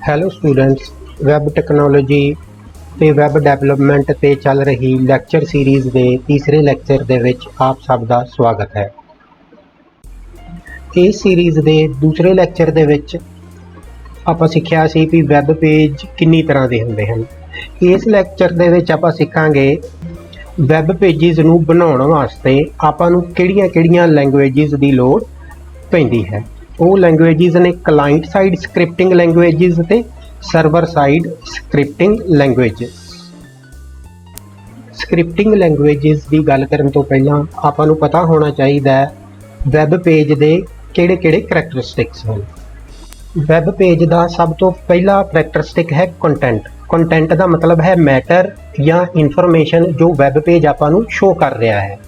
Hello students, web technology ਤੇ web development ਤੇ ਚੱਲ ਰਹੀ ਲੈਕਚਰ ਸੀਰੀਜ਼ ਦੇ ਤੀਸਰੇ ਲੈਕਚਰ ਦੇ ਵਿੱਚ ਆਪ ਸਭ ਦਾ ਸਵਾਗਤ ਹੈ। ਇਸ ਸੀਰੀਜ਼ ਦੇ ਦੂਸਰੇ ਲੈਕਚਰ ਦੇ ਵਿੱਚ ਆਪਾਂ ਸਿੱਖਿਆ ਸੀ ਕਿ ਵੈਬ ਪੇਜ ਕਿੰਨੀ ਤਰ੍ਹਾਂ ਦੇ ਹੁੰਦੇ ਹਨ। ਇਸ ਲੈਕਚਰ ਦੇ ਵਿੱਚ ਆਪਾਂ ਸਿੱਖਾਂਗੇ ਵੈਬ ਪੇਜਿਸ ਨੂੰ ਬਣਾਉਣ ਵਾਸਤੇ ਆਪਾਂ ਨੂੰ ਕਿਹੜੀਆਂ ਲੈਂਗੁਏਜਿਸ ਦੀ ਲੋੜ ਪੈਂਦੀ ਹੈ। ਉਹ ਲੈਂਗੁਏਜਿਸ ਨੇ ਕਲਾਇੰਟ ਸਾਈਡ ਸਕ੍ਰਿਪਟਿੰਗ ਲੈਂਗੁਏਜਿਸ ਤੇ ਸਰਵਰ ਸਾਈਡ ਸਕ੍ਰਿਪਟਿੰਗ ਲੈਂਗੁਏਜਿਸ। ਸਕ੍ਰਿਪਟਿੰਗ ਲੈਂਗੁਏਜਿਸ ਦੀ ਗੱਲ ਕਰਨ ਤੋਂ ਪਹਿਲਾਂ ਆਪਾਂ ਨੂੰ ਪਤਾ ਹੋਣਾ ਚਾਹੀਦਾ ਹੈ ਵੈਬ ਪੇਜ ਦੇ ਕਿਹੜੇ ਕਰੈਕਟਰਿਸਟਿਕਸ ਹਨ। ਵੈਬ ਪੇਜ ਦਾ ਸਭ ਤੋਂ ਪਹਿਲਾ ਕਰੈਕਟਰਿਸਟਿਕ ਹੈ ਕੰਟੈਂਟ। ਕੰਟੈਂਟ ਦਾ ਮਤਲਬ ਹੈ ਮੈਟਰ ਜਾਂ ਇਨਫੋਰਮੇਸ਼ਨ ਜੋ ਵੈਬ ਪੇਜ ਆਪਾਂ ਨੂੰ ਸ਼ੋ ਕਰ ਰਿਹਾ ਹੈ।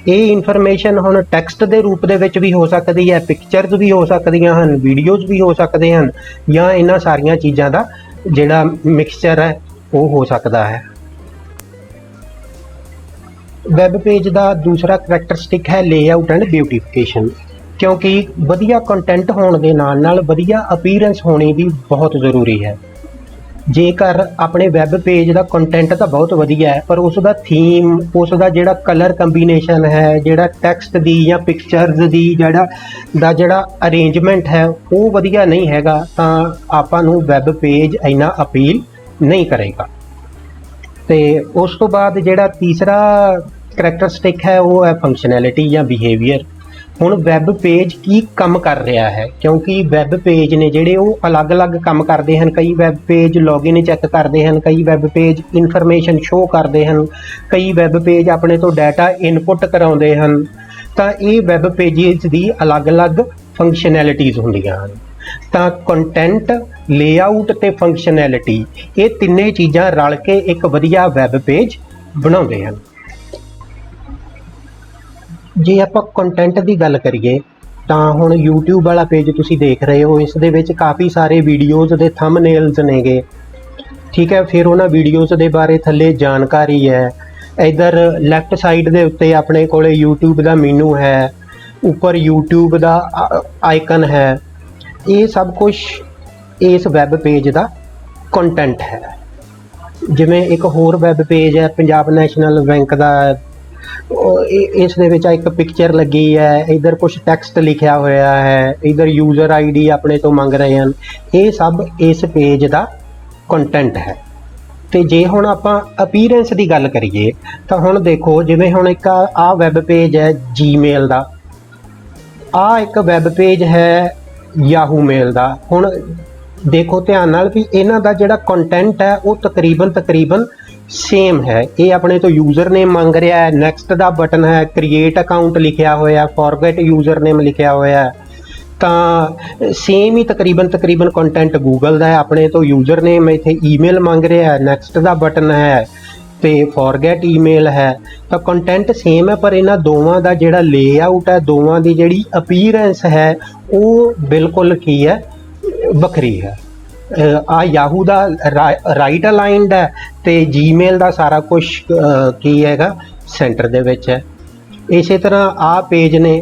ਇਹ ਇਨਫੋਰਮੇਸ਼ਨ ਹੁਣ ਟੈਕਸਟ ਦੇ ਰੂਪ ਦੇ ਵਿੱਚ ਵੀ ਹੋ ਸਕਦੀ ਹੈ, ਪਿਕਚਰਸ ਵੀ ਹੋ ਸਕਦੀਆਂ ਹਨ, ਵੀਡੀਓਜ਼ ਵੀ ਹੋ ਸਕਦੇ ਹਨ, ਜਾਂ ਇਹਨਾਂ ਸਾਰੀਆਂ ਚੀਜ਼ਾਂ ਦਾ ਜਿਹੜਾ ਮਿਕਸਚਰ ਹੈ ਉਹ ਹੋ ਸਕਦਾ ਹੈ। ਵੈਬ ਪੇਜ ਦਾ ਦੂਸਰਾ ਕਰੈਕਟਰਿਸਟਿਕ ਹੈ ਲੇਆਊਟ ਐਂਡ ਬਿਊਟੀਫਿਕੇਸ਼ਨ। ਕਿਉਂਕਿ ਵਧੀਆ ਕੰਟੈਂਟ ਹੋਣ ਦੇ ਨਾਲ ਵਧੀਆ ਅਪੀਅਰੈਂਸ ਹੋਣੀ ਵੀ ਬਹੁਤ ਜ਼ਰੂਰੀ ਹੈ। ਜੇਕਰ ਆਪਣੇ ਵੈਬ ਪੇਜ ਦਾ ਕੰਟੈਂਟ ਤਾਂ ਬਹੁਤ ਵਧੀਆ ਹੈ ਪਰ ਉਸ ਦਾ ਥੀਮ, ਉਸ ਦਾ ਜਿਹੜਾ ਕਲਰ ਕੰਬੀਨੇਸ਼ਨ ਹੈ, ਜਿਹੜਾ ਟੈਕਸਟ ਦੀ ਜਾਂ ਪਿਕਚਰਸ ਦੀ ਜਿਹੜਾ ਅਰੇਂਜਮੈਂਟ ਹੈ ਉਹ ਵਧੀਆ ਨਹੀਂ ਹੈਗਾ ਤਾਂ ਆਪਾਂ ਨੂੰ ਵੈਬ ਪੇਜ ਇੰਨਾ ਅਪੀਲ ਨਹੀਂ ਕਰੇਗਾ। ਤੇ ਉਸ ਤੋਂ ਬਾਅਦ ਜਿਹੜਾ ਤੀਸਰਾ ਕਰੈਕਟਰਿਸਟਿਕ ਹੈ ਉਹ ਹੈ ਫੰਕਸ਼ਨੈਲਿਟੀ ਜਾਂ ਬਿਹੇਵੀਅਰ। ਹੁਣ ਵੈਬ ਪੇਜ ਕੀ ਕੰਮ ਕਰ ਰਿਹਾ ਹੈ, ਕਿਉਂਕਿ ਵੈਬ ਪੇਜ ਨੇ ਜਿਹੜੇ ਉਹ ਅਲੱਗ-ਅਲੱਗ ਕੰਮ ਕਰਦੇ ਹਨ। ਕਈ ਵੈਬ ਪੇਜ ਲੌਗਇਨ ਚੈੱਕ ਕਰਦੇ ਹਨ, ਕਈ ਵੈਬ ਪੇਜ ਇਨਫੋਰਮੇਸ਼ਨ ਸ਼ੋ ਕਰਦੇ ਹਨ, ਕਈ ਵੈਬ ਪੇਜ ਆਪਣੇ ਤੋਂ ਡਾਟਾ ਇਨਪੁੱਟ ਕਰਾਉਂਦੇ ਹਨ। ਤਾਂ ਇਹ ਵੈਬ ਪੇਜਿਸ ਦੀ ਅਲੱਗ-ਅਲੱਗ ਫੰਕਸ਼ਨੈਲਿਟੀਜ਼ ਹੁੰਦੀਆਂ ਹਨ। ਤਾਂ ਕੰਟੈਂਟ, ਲੇਆਊਟ ਤੇ ਫੰਕਸ਼ਨੈਲਿਟੀ ਇਹ ਤਿੰਨੇ ਚੀਜ਼ਾਂ ਰਲ ਕੇ ਇੱਕ ਵਧੀਆ ਵੈਬ ਪੇਜ ਬਣਾਉਂਦੇ ਹਨ। ਜੇ ਆਪਾਂ ਕੰਟੈਂਟ ਦੀ ਗੱਲ ਕਰੀਏ ਤਾਂ ਹੁਣ YouTube ਵਾਲਾ ਪੇਜ ਤੁਸੀਂ ਦੇਖ ਰਹੇ ਹੋ, ਇਸ ਦੇ ਵਿੱਚ ਕਾਫੀ ਸਾਰੇ ਵੀਡੀਓਜ਼ ਦੇ ਥੰਬਨੇਲਸ ਨੇਗੇ, ਠੀਕ ਹੈ। ਫਿਰ ਉਹਨਾਂ ਵੀਡੀਓਜ਼ ਦੇ ਬਾਰੇ ਥੱਲੇ ਜਾਣਕਾਰੀ ਹੈ। ਇੱਧਰ ਲੈਫਟ ਸਾਈਡ ਦੇ ਉੱਤੇ ਆਪਣੇ ਕੋਲੇ YouTube ਦਾ ਮੀਨੂ ਹੈ, ਉੱਪਰ YouTube ਦਾ ਆਈਕਨ ਹੈ। ਇਹ ਸਭ ਕੁਝ ਇਸ ਵੈਬ ਪੇਜ ਦਾ ਕੰਟੈਂਟ ਹੈ। ਜਿਵੇਂ ਇੱਕ ਹੋਰ ਵੈਬ ਪੇਜ ਹੈ ਪੰਜਾਬ ਨੈਸ਼ਨਲ ਬੈਂਕ ਦਾ, ਇਸ ਦੇ ਵਿੱਚ ਇੱਕ ਪਿਕਚਰ ਲੱਗੀ ਹੈ, ਇੱਧਰ ਕੁਝ ਟੈਕਸਟ ਲਿਖਿਆ ਹੋਇਆ ਹੈ, ਇੱਧਰ ਯੂਜ਼ਰ ID ਆਪਣੇ ਤੋਂ ਮੰਗ ਰਹੇ ਹਨ। ਇਹ ਸਭ ਇਸ ਪੇਜ ਦਾ ਕੰਟੈਂਟ ਹੈ। ਤੇ ਜੇ ਹੁਣ ਆਪਾਂ ਅਪੀਅਰੈਂਸ ਦੀ ਗੱਲ ਕਰੀਏ ਤਾਂ ਹੁਣ ਦੇਖੋ, ਜਿਵੇਂ ਹੁਣ ਇੱਕ ਆਹ ਵੈਬ ਪੇਜ ਹੈ ਜੀਮੇਲ ਦਾ, ਆਹ ਇੱਕ ਵੈਬ ਪੇਜ ਹੈ ਯਾਹੂ ਮੇਲ ਦਾ। ਹੁਣ ਦੇਖੋ ਧਿਆਨ ਨਾਲ ਵੀ ਇਹਨਾਂ ਦਾ ਜਿਹੜਾ ਕੰਟੈਂਟ ਹੈ ਉਹ ਤਕਰੀਬਨ ਸੇਮ ਹੈ। ਇਹ ਆਪਣੇ ਤੋਂ ਯੂਜ਼ਰ ਨੇਮ ਮੰਗ ਰਿਹਾ ਹੈ, ਨੈਕਸਟ ਦਾ ਬਟਨ ਹੈ, ਕ੍ਰੀਏਟ ਅਕਾਊਂਟ ਲਿਖਿਆ ਹੋਇਆ, ਫੋਰਗੇਟ ਯੂਜ਼ਰ ਨੇਮ ਲਿਖਿਆ ਹੋਇਆ। ਤਾਂ ਸੇਮ ਹੀ ਤਕਰੀਬਨ ਕੰਟੈਂਟ ਗੂਗਲ ਦਾ ਹੈ। ਆਪਣੇ ਤੋਂ ਯੂਜ਼ਰ ਨੇਮ, ਇੱਥੇ ਈਮੇਲ ਮੰਗ ਰਿਹਾ ਹੈ, ਨੈਕਸਟ ਦਾ ਬਟਨ ਹੈ ਤੇ ਫੋਰਗੇਟ ਈਮੇਲ ਹੈ। ਤਾਂ ਕੰਟੈਂਟ ਸੇਮ ਹੈ ਪਰ ਇਹਨਾਂ ਦੋਵਾਂ ਦਾ ਜਿਹੜਾ ਲੇਆਊਟ ਹੈ, ਦੋਵਾਂ ਦੀ ਜਿਹੜੀ ਅਪੀਅਰੈਂਸ ਹੈ ਉਹ ਬਿਲਕੁਲ ਕੀ ਹੈ, ਵੱਖਰੀ ਹੈ। ਆ ਯਾਹੂ ਦਾ ਰਾਈਟ ਅਲਾਈਨਡ ਹੈ ਤੇ ਜੀਮੇਲ ਦਾ ਸਾਰਾ ਕੁਝ ਕੀ ਹੈਗਾ, ਸੈਂਟਰ ਦੇ ਵਿੱਚ ਹੈ। ਇਸੇ ਤਰ੍ਹਾਂ ਆ ਪੇਜ ਨੇ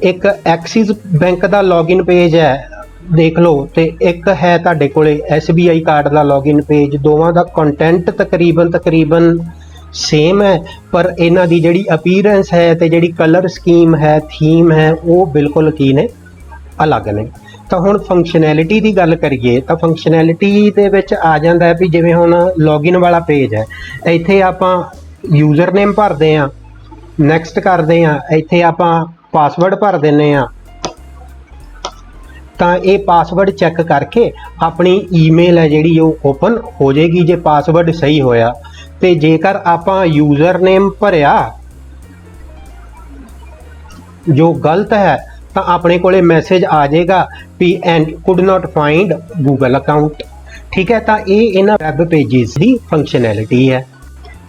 ਇੱਕ ਐਕਸਿਸ ਬੈਂਕ ਦਾ ਲੌਗਇਨ ਪੇਜ ਹੈ, ਦੇਖ ਲਓ, ਤੇ ਇੱਕ ਹੈ ਤੁਹਾਡੇ ਕੋਲੇ SBI ਕਾਰਡ ਦਾ ਲੌਗਇਨ ਪੇਜ। ਦੋਵਾਂ ਦਾ ਕੰਟੈਂਟ ਤਕਰੀਬਨ ਸੇਮ ਹੈ ਪਰ ਇਹਨਾਂ ਦੀ ਜਿਹੜੀ ਅਪੀਅਰੈਂਸ ਹੈ ਤੇ ਜਿਹੜੀ ਕਲਰ ਸਕੀਮ ਹੈ, ਥੀਮ ਹੈ, ਉਹ ਬਿਲਕੁਲ ਕੀ ਨੇ, ਅਲੱਗ ਨੇ। ਤਾਂ ਹੁਣ ਫੰਕਸ਼ਨੈਲਿਟੀ ਦੀ ਗੱਲ ਕਰੀਏ ਤਾਂ ਫੰਕਸ਼ਨੈਲਿਟੀ ਦੇ ਵਿੱਚ ਆ ਜਾਂਦਾ ਹੈ ਵੀ ਜਿਵੇਂ ਹੁਣ ਲੌਗਇਨ ਵਾਲਾ ਪੇਜ ਹੈ, ਇੱਥੇ ਆਪਾਂ ਯੂਜ਼ਰ ਨੇਮ ਭਰਦੇ ਹਾਂ, ਨੈਕਸਟ ਕਰਦੇ ਹਾਂ, ਇੱਥੇ ਆਪਾਂ ਪਾਸਵਰਡ ਭਰ ਦਿੰਦੇ ਹਾਂ। ਤਾਂ ਇਹ ਪਾਸਵਰਡ ਚੈੱਕ ਕਰਕੇ ਆਪਣੀ ਈਮੇਲ ਹੈ ਜਿਹੜੀ ਉਹ ਓਪਨ ਹੋ ਜਾਏਗੀ ਜੇ ਪਾਸਵਰਡ ਸਹੀ ਹੋਇਆ। ਤੇ ਜੇਕਰ ਆਪਾਂ ਯੂਜ਼ਰ ਨੇਮ ਭਰਿਆ ਜੋ ਗਲਤ ਹੈ ਤਾਂ ਆਪਣੇ ਕੋਲੇ ਮੈਸੇਜ ਆ ਜਾਏਗਾ ਵੀ and could not find Google account, ਠੀਕ ਹੈ। ਤਾਂ ਇਹ ਇਹਨਾਂ ਵੈਬ ਪੇਜਿਸ ਦੀ ਫੰਕਸ਼ਨੈਲਿਟੀ ਹੈ।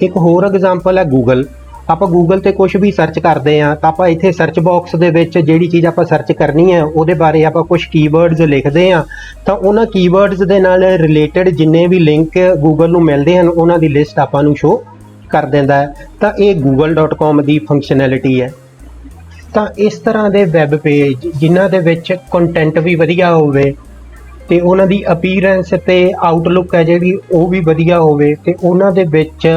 ਇੱਕ ਹੋਰ ਐਗਜ਼ਾਮਪਲ ਹੈ ਗੂਗਲ। ਆਪਾਂ ਗੂਗਲ ਤੇ ਕੁਝ ਵੀ ਸਰਚ ਕਰਦੇ ਹਾਂ ਤਾਂ ਆਪਾਂ ਇੱਥੇ ਸਰਚ ਬਾਕਸ ਦੇ ਵਿੱਚ ਜਿਹੜੀ ਚੀਜ਼ ਆਪਾਂ ਸਰਚ ਕਰਨੀ ਹੈ ਉਹਦੇ ਬਾਰੇ ਆਪਾਂ ਕੁਝ ਕੀਵਰਡਸ ਲਿਖਦੇ ਹਾਂ ਤਾਂ ਉਹਨਾਂ ਕੀਵਰਡਸ ਦੇ ਨਾਲ ਰਿਲੇਟਡ ਜਿੰਨੇ ਵੀ ਲਿੰਕ ਗੂਗਲ ਨੂੰ ਮਿਲਦੇ ਹਨ ਉਹਨਾਂ ਦੀ ਲਿਸਟ ਆਪਾਂ ਨੂੰ ਸ਼ੋ ਕਰ ਦਿੰਦਾ ਹੈ। ਤਾਂ ਇਹ google.com ਦੀ ਫੰਕਸ਼ਨੈਲਿਟੀ ਹੈ। ਤਾਂ ਇਸ ਤਰ੍ਹਾਂ ਦੇ ਵੈਬ ਪੇਜ ਜਿਨ੍ਹਾਂ ਦੇ ਵਿੱਚ ਕੰਟੈਂਟ ਵੀ ਵਧੀਆ ਹੋਵੇ ਤੇ ਉਹਨਾਂ ਦੀ ਅਪੀਅਰੈਂਸ ਤੇ ਆਊਟਲੁੱਕ ਹੈ ਜਿਹੜੀ ਉਹ ਵੀ ਵਧੀਆ ਹੋਵੇ ਤੇ ਉਹਨਾਂ ਦੇ ਵਿੱਚ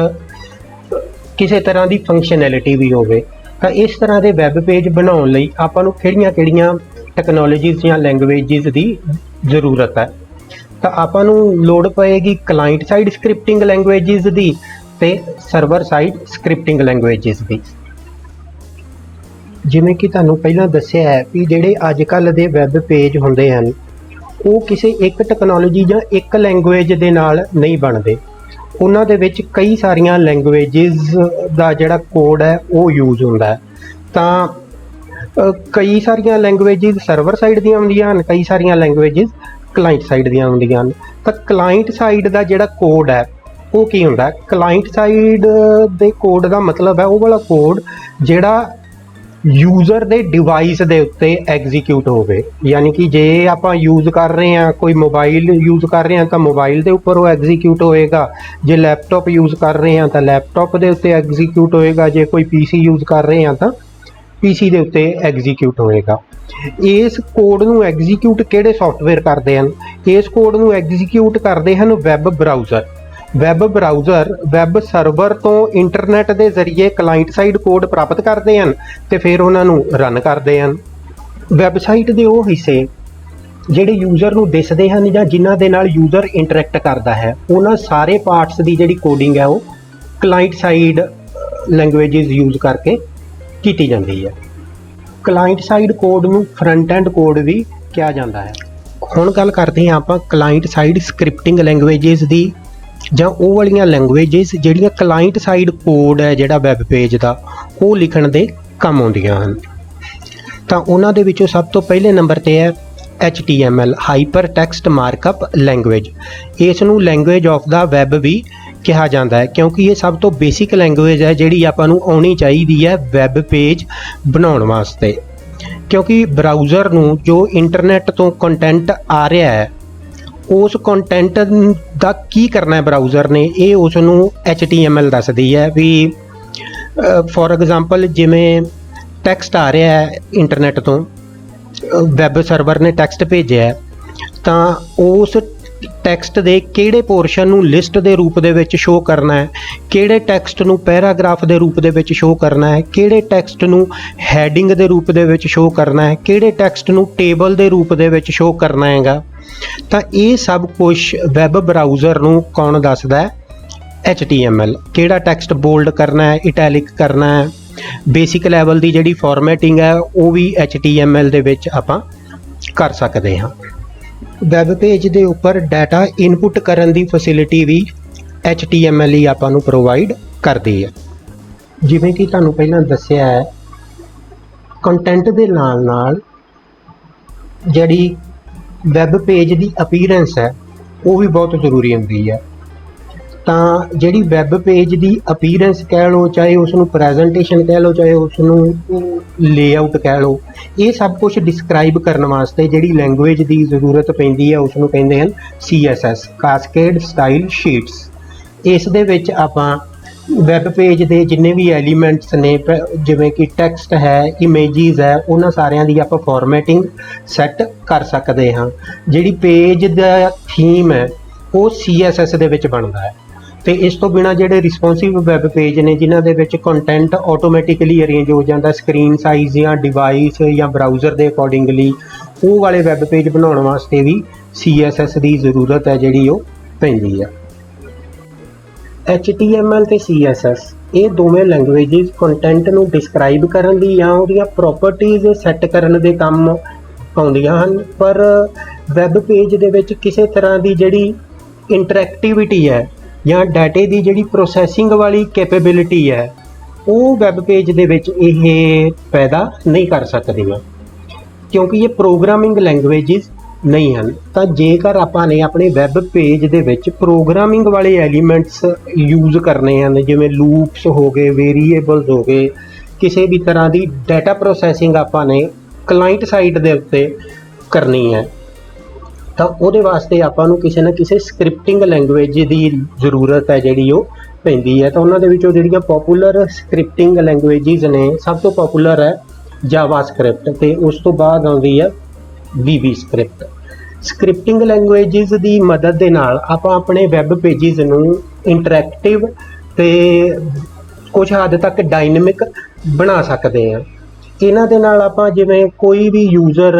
ਕਿਸੇ ਤਰ੍ਹਾਂ ਦੀ ਫੰਕਸ਼ਨੈਲਿਟੀ ਵੀ ਹੋਵੇ। ਤਾਂ ਇਸ ਤਰ੍ਹਾਂ ਦੇ ਵੈਬ ਪੇਜ ਬਣਾਉਣ ਲਈ ਆਪਾਂ ਨੂੰ ਕਿਹੜੀਆਂ ਟੈਕਨੋਲੋਜੀਜ਼ ਜਾਂ ਲੈਂਗੁਏਜਿਸ ਦੀ ਜ਼ਰੂਰਤ ਹੈ। ਤਾਂ ਆਪਾਂ ਨੂੰ ਲੋੜ ਪਏਗੀ ਕਲਾਇੰਟ ਸਾਈਡ ਸਕ੍ਰਿਪਟਿੰਗ ਲੈਂਗੁਏਜਿਸ ਦੀ ਤੇ ਸਰਵਰ ਸਾਈਡ ਸਕ੍ਰਿਪਟਿੰਗ ਲੈਂਗੁਏਜਿਸ ਦੀ। ਜਿਵੇਂ ਕਿ ਤੁਹਾਨੂੰ ਪਹਿਲਾਂ ਦੱਸਿਆ ਹੈ ਵੀ ਜਿਹੜੇ ਅੱਜ ਕੱਲ੍ਹ ਦੇ ਵੈਬ ਪੇਜ ਹੁੰਦੇ ਹਨ ਉਹ ਕਿਸੇ ਇੱਕ ਟੈਕਨੋਲੋਜੀ ਜਾਂ ਇੱਕ ਲੈਂਗੁਏਜ ਦੇ ਨਾਲ ਨਹੀਂ ਬਣਦੇ। ਉਹਨਾਂ ਦੇ ਵਿੱਚ ਕਈ ਸਾਰੀਆਂ ਲੈਂਗੁਏਜਿਸ ਦਾ ਜਿਹੜਾ ਕੋਡ ਹੈ ਉਹ ਯੂਜ਼ ਹੁੰਦਾ ਹੈ। ਤਾਂ ਕਈ ਸਾਰੀਆਂ ਲੈਂਗੁਏਜਿਸ ਸਰਵਰ ਸਾਈਡ ਦੀਆਂ ਹੁੰਦੀਆਂ ਹਨ, ਕਈ ਸਾਰੀਆਂ ਲੈਂਗੁਏਜਿਸ ਕਲਾਇੰਟ ਸਾਈਡ ਦੀਆਂ ਹੁੰਦੀਆਂ ਹਨ। ਤਾਂ ਕਲਾਇੰਟ ਸਾਈਡ ਦਾ ਜਿਹੜਾ ਕੋਡ ਹੈ ਉਹ ਕੀ ਹੁੰਦਾ? ਕਲਾਇੰਟ ਸਾਈਡ ਦੇ ਕੋਡ ਦਾ ਮਤਲਬ ਹੈ ਉਹ ਵਾਲਾ ਕੋਡ ਜਿਹੜਾ ਯੂਜ਼ਰ ਦੇ ਡਿਵਾਈਸ ਦੇ ਉੱਤੇ ਐਗਜ਼ੀਕਿਊਟ ਹੋਵੇ। ਯਾਨੀ ਕਿ ਜੇ ਆਪਾਂ ਯੂਜ਼ ਕਰ ਰਹੇ ਹਾਂ, ਕੋਈ ਮੋਬਾਈਲ ਯੂਜ਼ ਕਰ ਰਹੇ ਹਾਂ ਤਾਂ ਮੋਬਾਈਲ ਦੇ ਉੱਪਰ ਉਹ ਐਗਜ਼ੀਕਿਊਟ ਹੋਏਗਾ। ਜੇ ਲੈਪਟਾਪ ਯੂਜ਼ ਕਰ ਰਹੇ ਹਾਂ ਤਾਂ ਲੈਪਟਾਪ ਦੇ ਉੱਤੇ ਐਗਜ਼ੀਕਿਊਟ ਹੋਏਗਾ। ਜੇ ਕੋਈ ਪੀਸੀ ਯੂਜ਼ ਕਰ ਰਹੇ ਹਾਂ ਤਾਂ ਪੀਸੀ ਦੇ ਉੱਤੇ ਐਗਜ਼ੀਕਿਊਟ ਹੋਏਗਾ। ਇਸ ਕੋਡ ਨੂੰ ਐਗਜ਼ੀਕਿਊਟ ਕਿਹੜੇ ਸੌਫਟਵੇਅਰ ਕਰਦੇ ਹਨ? ਇਸ ਕੋਡ ਨੂੰ ਐਗਜ਼ੀਕਿਊਟ ਕਰਦੇ ਹਨ ਵੈਬ ਬਰਾਊਜ਼ਰ। ਵੈਬ ਸਰਵਰ ਤੋਂ ਇੰਟਰਨੈਟ ਦੇ ਜ਼ਰੀਏ ਕਲਾਇੰਟ ਸਾਈਡ ਕੋਡ ਪ੍ਰਾਪਤ ਕਰਦੇ ਹਨ ਤੇ ਫਿਰ ਉਹਨਾਂ ਨੂੰ ਰਨ ਕਰਦੇ ਹਨ। ਵੈਬਸਾਈਟ ਦੇ ਉਹ ਹਿੱਸੇ ਜਿਹੜੇ ਯੂਜ਼ਰ ਨੂੰ ਦਿਸਦੇ ਹਨ ਜਾਂ ਜਿਨ੍ਹਾਂ ਦੇ ਨਾਲ ਯੂਜ਼ਰ ਇੰਟਰੈਕਟ ਕਰਦਾ ਹੈ ਉਹਨਾਂ ਸਾਰੇ ਪਾਰਟਸ ਦੀ ਜਿਹੜੀ ਕੋਡਿੰਗ ਹੈ ਉਹ ਕਲਾਇੰਟ ਸਾਈਡ ਲੈਂਗੁਏਜਿਸ ਯੂਜ਼ ਕਰਕੇ ਕੀਤੀ ਜਾਂਦੀ ਹੈ। ਕਲਾਇੰਟ ਸਾਈਡ ਕੋਡ ਨੂੰ ਫਰੰਟ ਐਂਡ ਕੋਡ ਵੀ ਕਿਹਾ ਜਾਂਦਾ ਹੈ। ਹੁਣ ਗੱਲ ਕਰਦੇ ਹਾਂ ਆਪਾਂ ਕਲਾਇੰਟ ਸਾਈਡ ਸਕ੍ਰਿਪਟਿੰਗ ਲੈਂਗੁਏਜਿਸ ਦੀ, ਜਾਂ ਉਹ ਵਾਲੀਆਂ ਲੈਂਗੁਏਜਿਸ ਜਿਹੜੀਆਂ ਕਲਾਇੰਟ ਸਾਈਡ ਕੋਡ ਹੈ ਜਿਹੜਾ ਵੈਬ ਪੇਜ ਦਾ ਉਹ ਲਿਖਣ ਦੇ ਕੰਮ ਆਉਂਦੀਆਂ ਹਨ। ਤਾਂ ਉਹਨਾਂ ਦੇ ਵਿੱਚੋਂ ਸਭ ਤੋਂ ਪਹਿਲੇ ਨੰਬਰ 'ਤੇ ਹੈ HTML hyper text markup language. ਇਸ ਨੂੰ ਲੈਂਗੁਏਜ ਆਫ ਦਾ ਵੈਬ ਵੀ ਕਿਹਾ ਜਾਂਦਾ ਹੈ ਕਿਉਂਕਿ ਇਹ ਸਭ ਤੋਂ ਬੇਸਿਕ ਲੈਂਗੁਏਜ ਹੈ ਜਿਹੜੀ ਆਪਾਂ ਨੂੰ ਆਉਣੀ ਚਾਹੀਦੀ ਹੈ ਵੈਬ ਪੇਜ ਬਣਾਉਣ ਵਾਸਤੇ। ਕਿਉਂਕਿ ਬਰਾਊਜ਼ਰ ਨੂੰ ਜੋ ਇੰਟਰਨੈਟ ਤੋਂ ਕੰਟੈਂਟ ਆ ਰਿਹਾ ਹੈ ਉਸ ਕੰਟੈਂਟ ਦਾ ਕੀ ਕਰਨਾ ਹੈ ਬਰਾਊਜ਼ਰ ਨੇ, ਇਹ ਉਸ ਨੂੰ HTML ਦੱਸਦੀ ਹੈ। ਵੀ ਫੋਰ ਐਗਜ਼ਾਮਪਲ ਜਿਵੇਂ ਟੈਕਸਟ ਆ ਰਿਹਾ ਹੈ ਇੰਟਰਨੈਟ ਤੋਂ, ਵੈਬ ਸਰਵਰ ਨੇ ਟੈਕਸਟ ਭੇਜਿਆ ਤਾਂ ਉਸ ਟੈਕਸਟ ਦੇ ਕਿਹੜੇ ਪੋਰਸ਼ਨ ਨੂੰ ਲਿਸਟ ਦੇ ਰੂਪ ਦੇ ਵਿੱਚ ਸ਼ੋਅ ਕਰਨਾ ਹੈ, ਕਿਹੜੇ ਟੈਕਸਟ ਨੂੰ ਪੈਰਾਗ੍ਰਾਫ ਦੇ ਰੂਪ ਦੇ ਵਿੱਚ ਸ਼ੋਅ ਕਰਨਾ ਹੈ, ਕਿਹੜੇ ਟੈਕਸਟ ਨੂੰ ਹੈਡਿੰਗ ਦੇ ਰੂਪ ਦੇ ਵਿੱਚ ਸ਼ੋਅ ਕਰਨਾ ਹੈ, ਕਿਹੜੇ ਟੈਕਸਟ ਨੂੰ ਟੇਬਲ ਦੇ ਰੂਪ ਦੇ ਵਿੱਚ ਸ਼ੋਅ ਕਰਨਾ ਹੈਗਾ। ਤਾਂ ਇਹ ਸਭ ਕੁਝ ਵੈਬ ਬਰਾਊਜ਼ਰ ਨੂੰ ਕੌਣ ਦੱਸਦਾ ਹੈ? HTML। ਕਿਹੜਾ ਟੈਕਸਟ ਬੋਲਡ ਕਰਨਾ ਹੈ, ਇਟੈਲਿਕ ਕਰਨਾ ਹੈ, ਬੇਸਿਕ ਲੈਵਲ ਦੀ ਜਿਹੜੀ ਫਾਰਮੈਟਿੰਗ ਹੈ ਉਹ ਵੀ HTML ਦੇ ਵਿੱਚ ਆਪਾਂ ਕਰ ਸਕਦੇ ਹਾਂ। ਵੈਬ ਪੇਜ ਦੇ ਉੱਪਰ ਡਾਟਾ ਇਨਪੁੱਟ ਕਰਨ ਦੀ ਫੈਸਿਲਿਟੀ ਵੀ HTML ਹੀ ਆਪਾਂ ਨੂੰ ਪ੍ਰੋਵਾਈਡ ਕਰਦੀ ਹੈ। ਜਿਵੇਂ ਕਿ ਤੁਹਾਨੂੰ ਪਹਿਲਾਂ ਦੱਸਿਆ ਹੈ ਕੰਟੈਂਟ ਦੇ ਨਾਲ ਜਿਹੜੀ ਵੈਬ ਪੇਜ ਦੀ ਅਪੀਅਰੈਂਸ ਹੈ ਉਹ ਵੀ ਬਹੁਤ ਜ਼ਰੂਰੀ ਹੁੰਦੀ ਹੈ। ਤਾਂ ਜਿਹੜੀ ਵੈਬ ਪੇਜ ਦੀ ਅਪੀਅਰੈਂਸ ਕਹਿ ਲਓ, ਚਾਹੇ ਉਸ ਨੂੰ ਪ੍ਰੈਜੈਂਟੇਸ਼ਨ ਕਹਿ ਲਓ, ਚਾਹੇ ਉਸ ਨੂੰ ਲੇਆਊਟ ਕਹਿ ਲਓ, ਇਹ ਸਭ ਕੁਝ ਡਿਸਕ੍ਰਾਈਬ ਕਰਨ ਵਾਸਤੇ ਜਿਹੜੀ ਲੈਂਗੁਏਜ ਦੀ ਜ਼ਰੂਰਤ ਪੈਂਦੀ ਹੈ ਉਸ ਨੂੰ ਕਹਿੰਦੇ ਹਨ CSS ਕਾਸਕੇਡ ਸਟਾਈਲ ਸ਼ੀਟਸ। ਇਸ ਦੇ ਵਿੱਚ ਆਪਾਂ ਵੈਬ ਪੇਜ ਦੇ ਜਿੰਨੇ ਵੀ ਐਲੀਮੈਂਟਸ ਨੇ ਜਿਵੇਂ ਕਿ ਟੈਕਸਟ ਹੈ, ਇਮੇਜਿਸ ਹੈ, ਉਹਨਾਂ ਸਾਰਿਆਂ ਦੀ ਆਪਾਂ ਫਾਰਮੈਟਿੰਗ ਸੈੱਟ ਕਰ ਸਕਦੇ ਹਾਂ। ਜਿਹੜੀ ਪੇਜ ਦਾ ਥੀਮ ਹੈ ਉਹ CSS ਦੇ ਵਿੱਚ ਬਣਦਾ ਹੈ। ਤੇ ਇਸ ਤੋਂ ਬਿਨਾਂ ਜਿਹੜੇ ਰਿਸਪੌਂਸਿਵ ਵੈਬ ਪੇਜ ਨੇ ਜਿਨ੍ਹਾਂ ਦੇ ਵਿੱਚ ਕੰਟੈਂਟ ਆਟੋਮੈਟਿਕਲੀ ਅਰੇਂਜ ਹੋ ਜਾਂਦਾ ਸਕਰੀਨ ਸਾਈਜ਼ ਜਾਂ ਡਿਵਾਈਸ ਜਾਂ ਬਰਾਊਜ਼ਰ ਦੇ ਅਕੋਰਡਿੰਗਲੀ, ਉਹ ਵਾਲੇ ਵੈਬ ਪੇਜ ਬਣਾਉਣ ਵਾਸਤੇ ਵੀ CSS ਦੀ ਜ਼ਰੂਰਤ ਹੈ ਜਿਹੜੀ ਉਹ ਪੈਂਦੀ ਹੈ। HTML ਤੇ CSS ਇਹ ਦੋਵੇਂ ਲੈਂਗੁਏਜਿਸ ਕੰਟੈਂਟ ਨੂੰ ਡਿਸਕ੍ਰਾਈਬ ਕਰਨ ਦੀ ਜਾਂ ਉਹਦੀਆਂ ਪ੍ਰੋਪਰਟੀਜ਼ ਸੈੱਟ ਕਰਨ ਦੇ ਕੰਮ ਆਉਂਦੀਆਂ ਹਨ, ਪਰ ਵੈਬ ਪੇਜ ਦੇ ਵਿੱਚ ਕਿਸੇ ਤਰ੍ਹਾਂ ਦੀ ਜਿਹੜੀ ਇੰਟਰੈਕਟੀਵਿਟੀ ਹੈ ਜਾਂ ਡਾਟੇ ਦੀ ਜਿਹੜੀ ਪ੍ਰੋਸੈਸਿੰਗ ਵਾਲੀ ਕੈਪੇਬਿਲਿਟੀ ਹੈ ਉਹ ਵੈਬ ਪੇਜ ਦੇ ਵਿੱਚ ਇਹ ਪੈਦਾ ਨਹੀਂ ਕਰ ਸਕਦੀਆਂ ਕਿਉਂਕਿ ਇਹ ਪ੍ਰੋਗਰਾਮਿੰਗ ਲੈਂਗੁਏਜਿਸ ਨਹੀਂ ਹਨ। ਤਾਂ ਜੇਕਰ ਆਪਾਂ ਨੇ ਆਪਣੇ ਵੈਬ ਪੇਜ ਦੇ ਵਿੱਚ ਪ੍ਰੋਗਰਾਮਿੰਗ ਵਾਲੇ ਐਲੀਮੈਂਟਸ ਯੂਜ਼ ਕਰਨੇ ਹਨ, ਜਿਵੇਂ ਲੂਪਸ ਹੋ ਗਏ, ਵੇਰੀਏਬਲਸ ਹੋ ਗਏ, ਕਿਸੇ ਵੀ ਤਰ੍ਹਾਂ ਦੀ ਡਾਟਾ ਪ੍ਰੋਸੈਸਿੰਗ ਆਪਾਂ ਨੇ ਕਲਾਇੰਟ ਸਾਈਡ ਦੇ ਉੱਤੇ ਕਰਨੀ ਹੈ, ਤਾਂ ਉਹਦੇ ਵਾਸਤੇ ਆਪਾਂ ਨੂੰ ਕਿਸੇ ਨਾ ਕਿਸੇ ਸਕ੍ਰਿਪਟਿੰਗ ਲੈਂਗੁਏਜ ਦੀ ਜ਼ਰੂਰਤ ਹੈ ਜਿਹੜੀ ਉਹ ਪੈਂਦੀ ਹੈ। ਤਾਂ ਉਹਨਾਂ ਦੇ ਵਿੱਚੋਂ ਜਿਹੜੀਆਂ ਪੋਪੂਲਰ ਸਕ੍ਰਿਪਟਿੰਗ ਲੈਂਗੁਏਜਿਸ ਨੇ, ਸਭ ਤੋਂ ਪੋਪੂਲਰ ਹੈ ਜਾਵਾ ਸਕ੍ਰਿਪਟ ਤੇ ਉਸ ਤੋਂ ਬਾਅਦ ਆਉਂਦੀ ਹੈ VB ਸਕ੍ਰਿਪਟ। ਸਕ੍ਰਿਪਟਿੰਗ ਲੈਂਗੁਏਜਸ ਦੀ ਮਦਦ ਦੇ ਨਾਲ ਆਪਾਂ ਆਪਣੇ ਵੈਬ ਪੇਜਸ ਨੂੰ ਇੰਟਰੈਕਟਿਵ ਤੇ ਕੁਝ ਹੱਦ ਤੱਕ ਡਾਇਨਾਮਿਕ ਬਣਾ ਸਕਦੇ ਹਾਂ। ਇਹਨਾਂ ਦੇ ਨਾਲ ਆਪਾਂ ਜਿਵੇਂ ਕੋਈ ਵੀ ਯੂਜ਼ਰ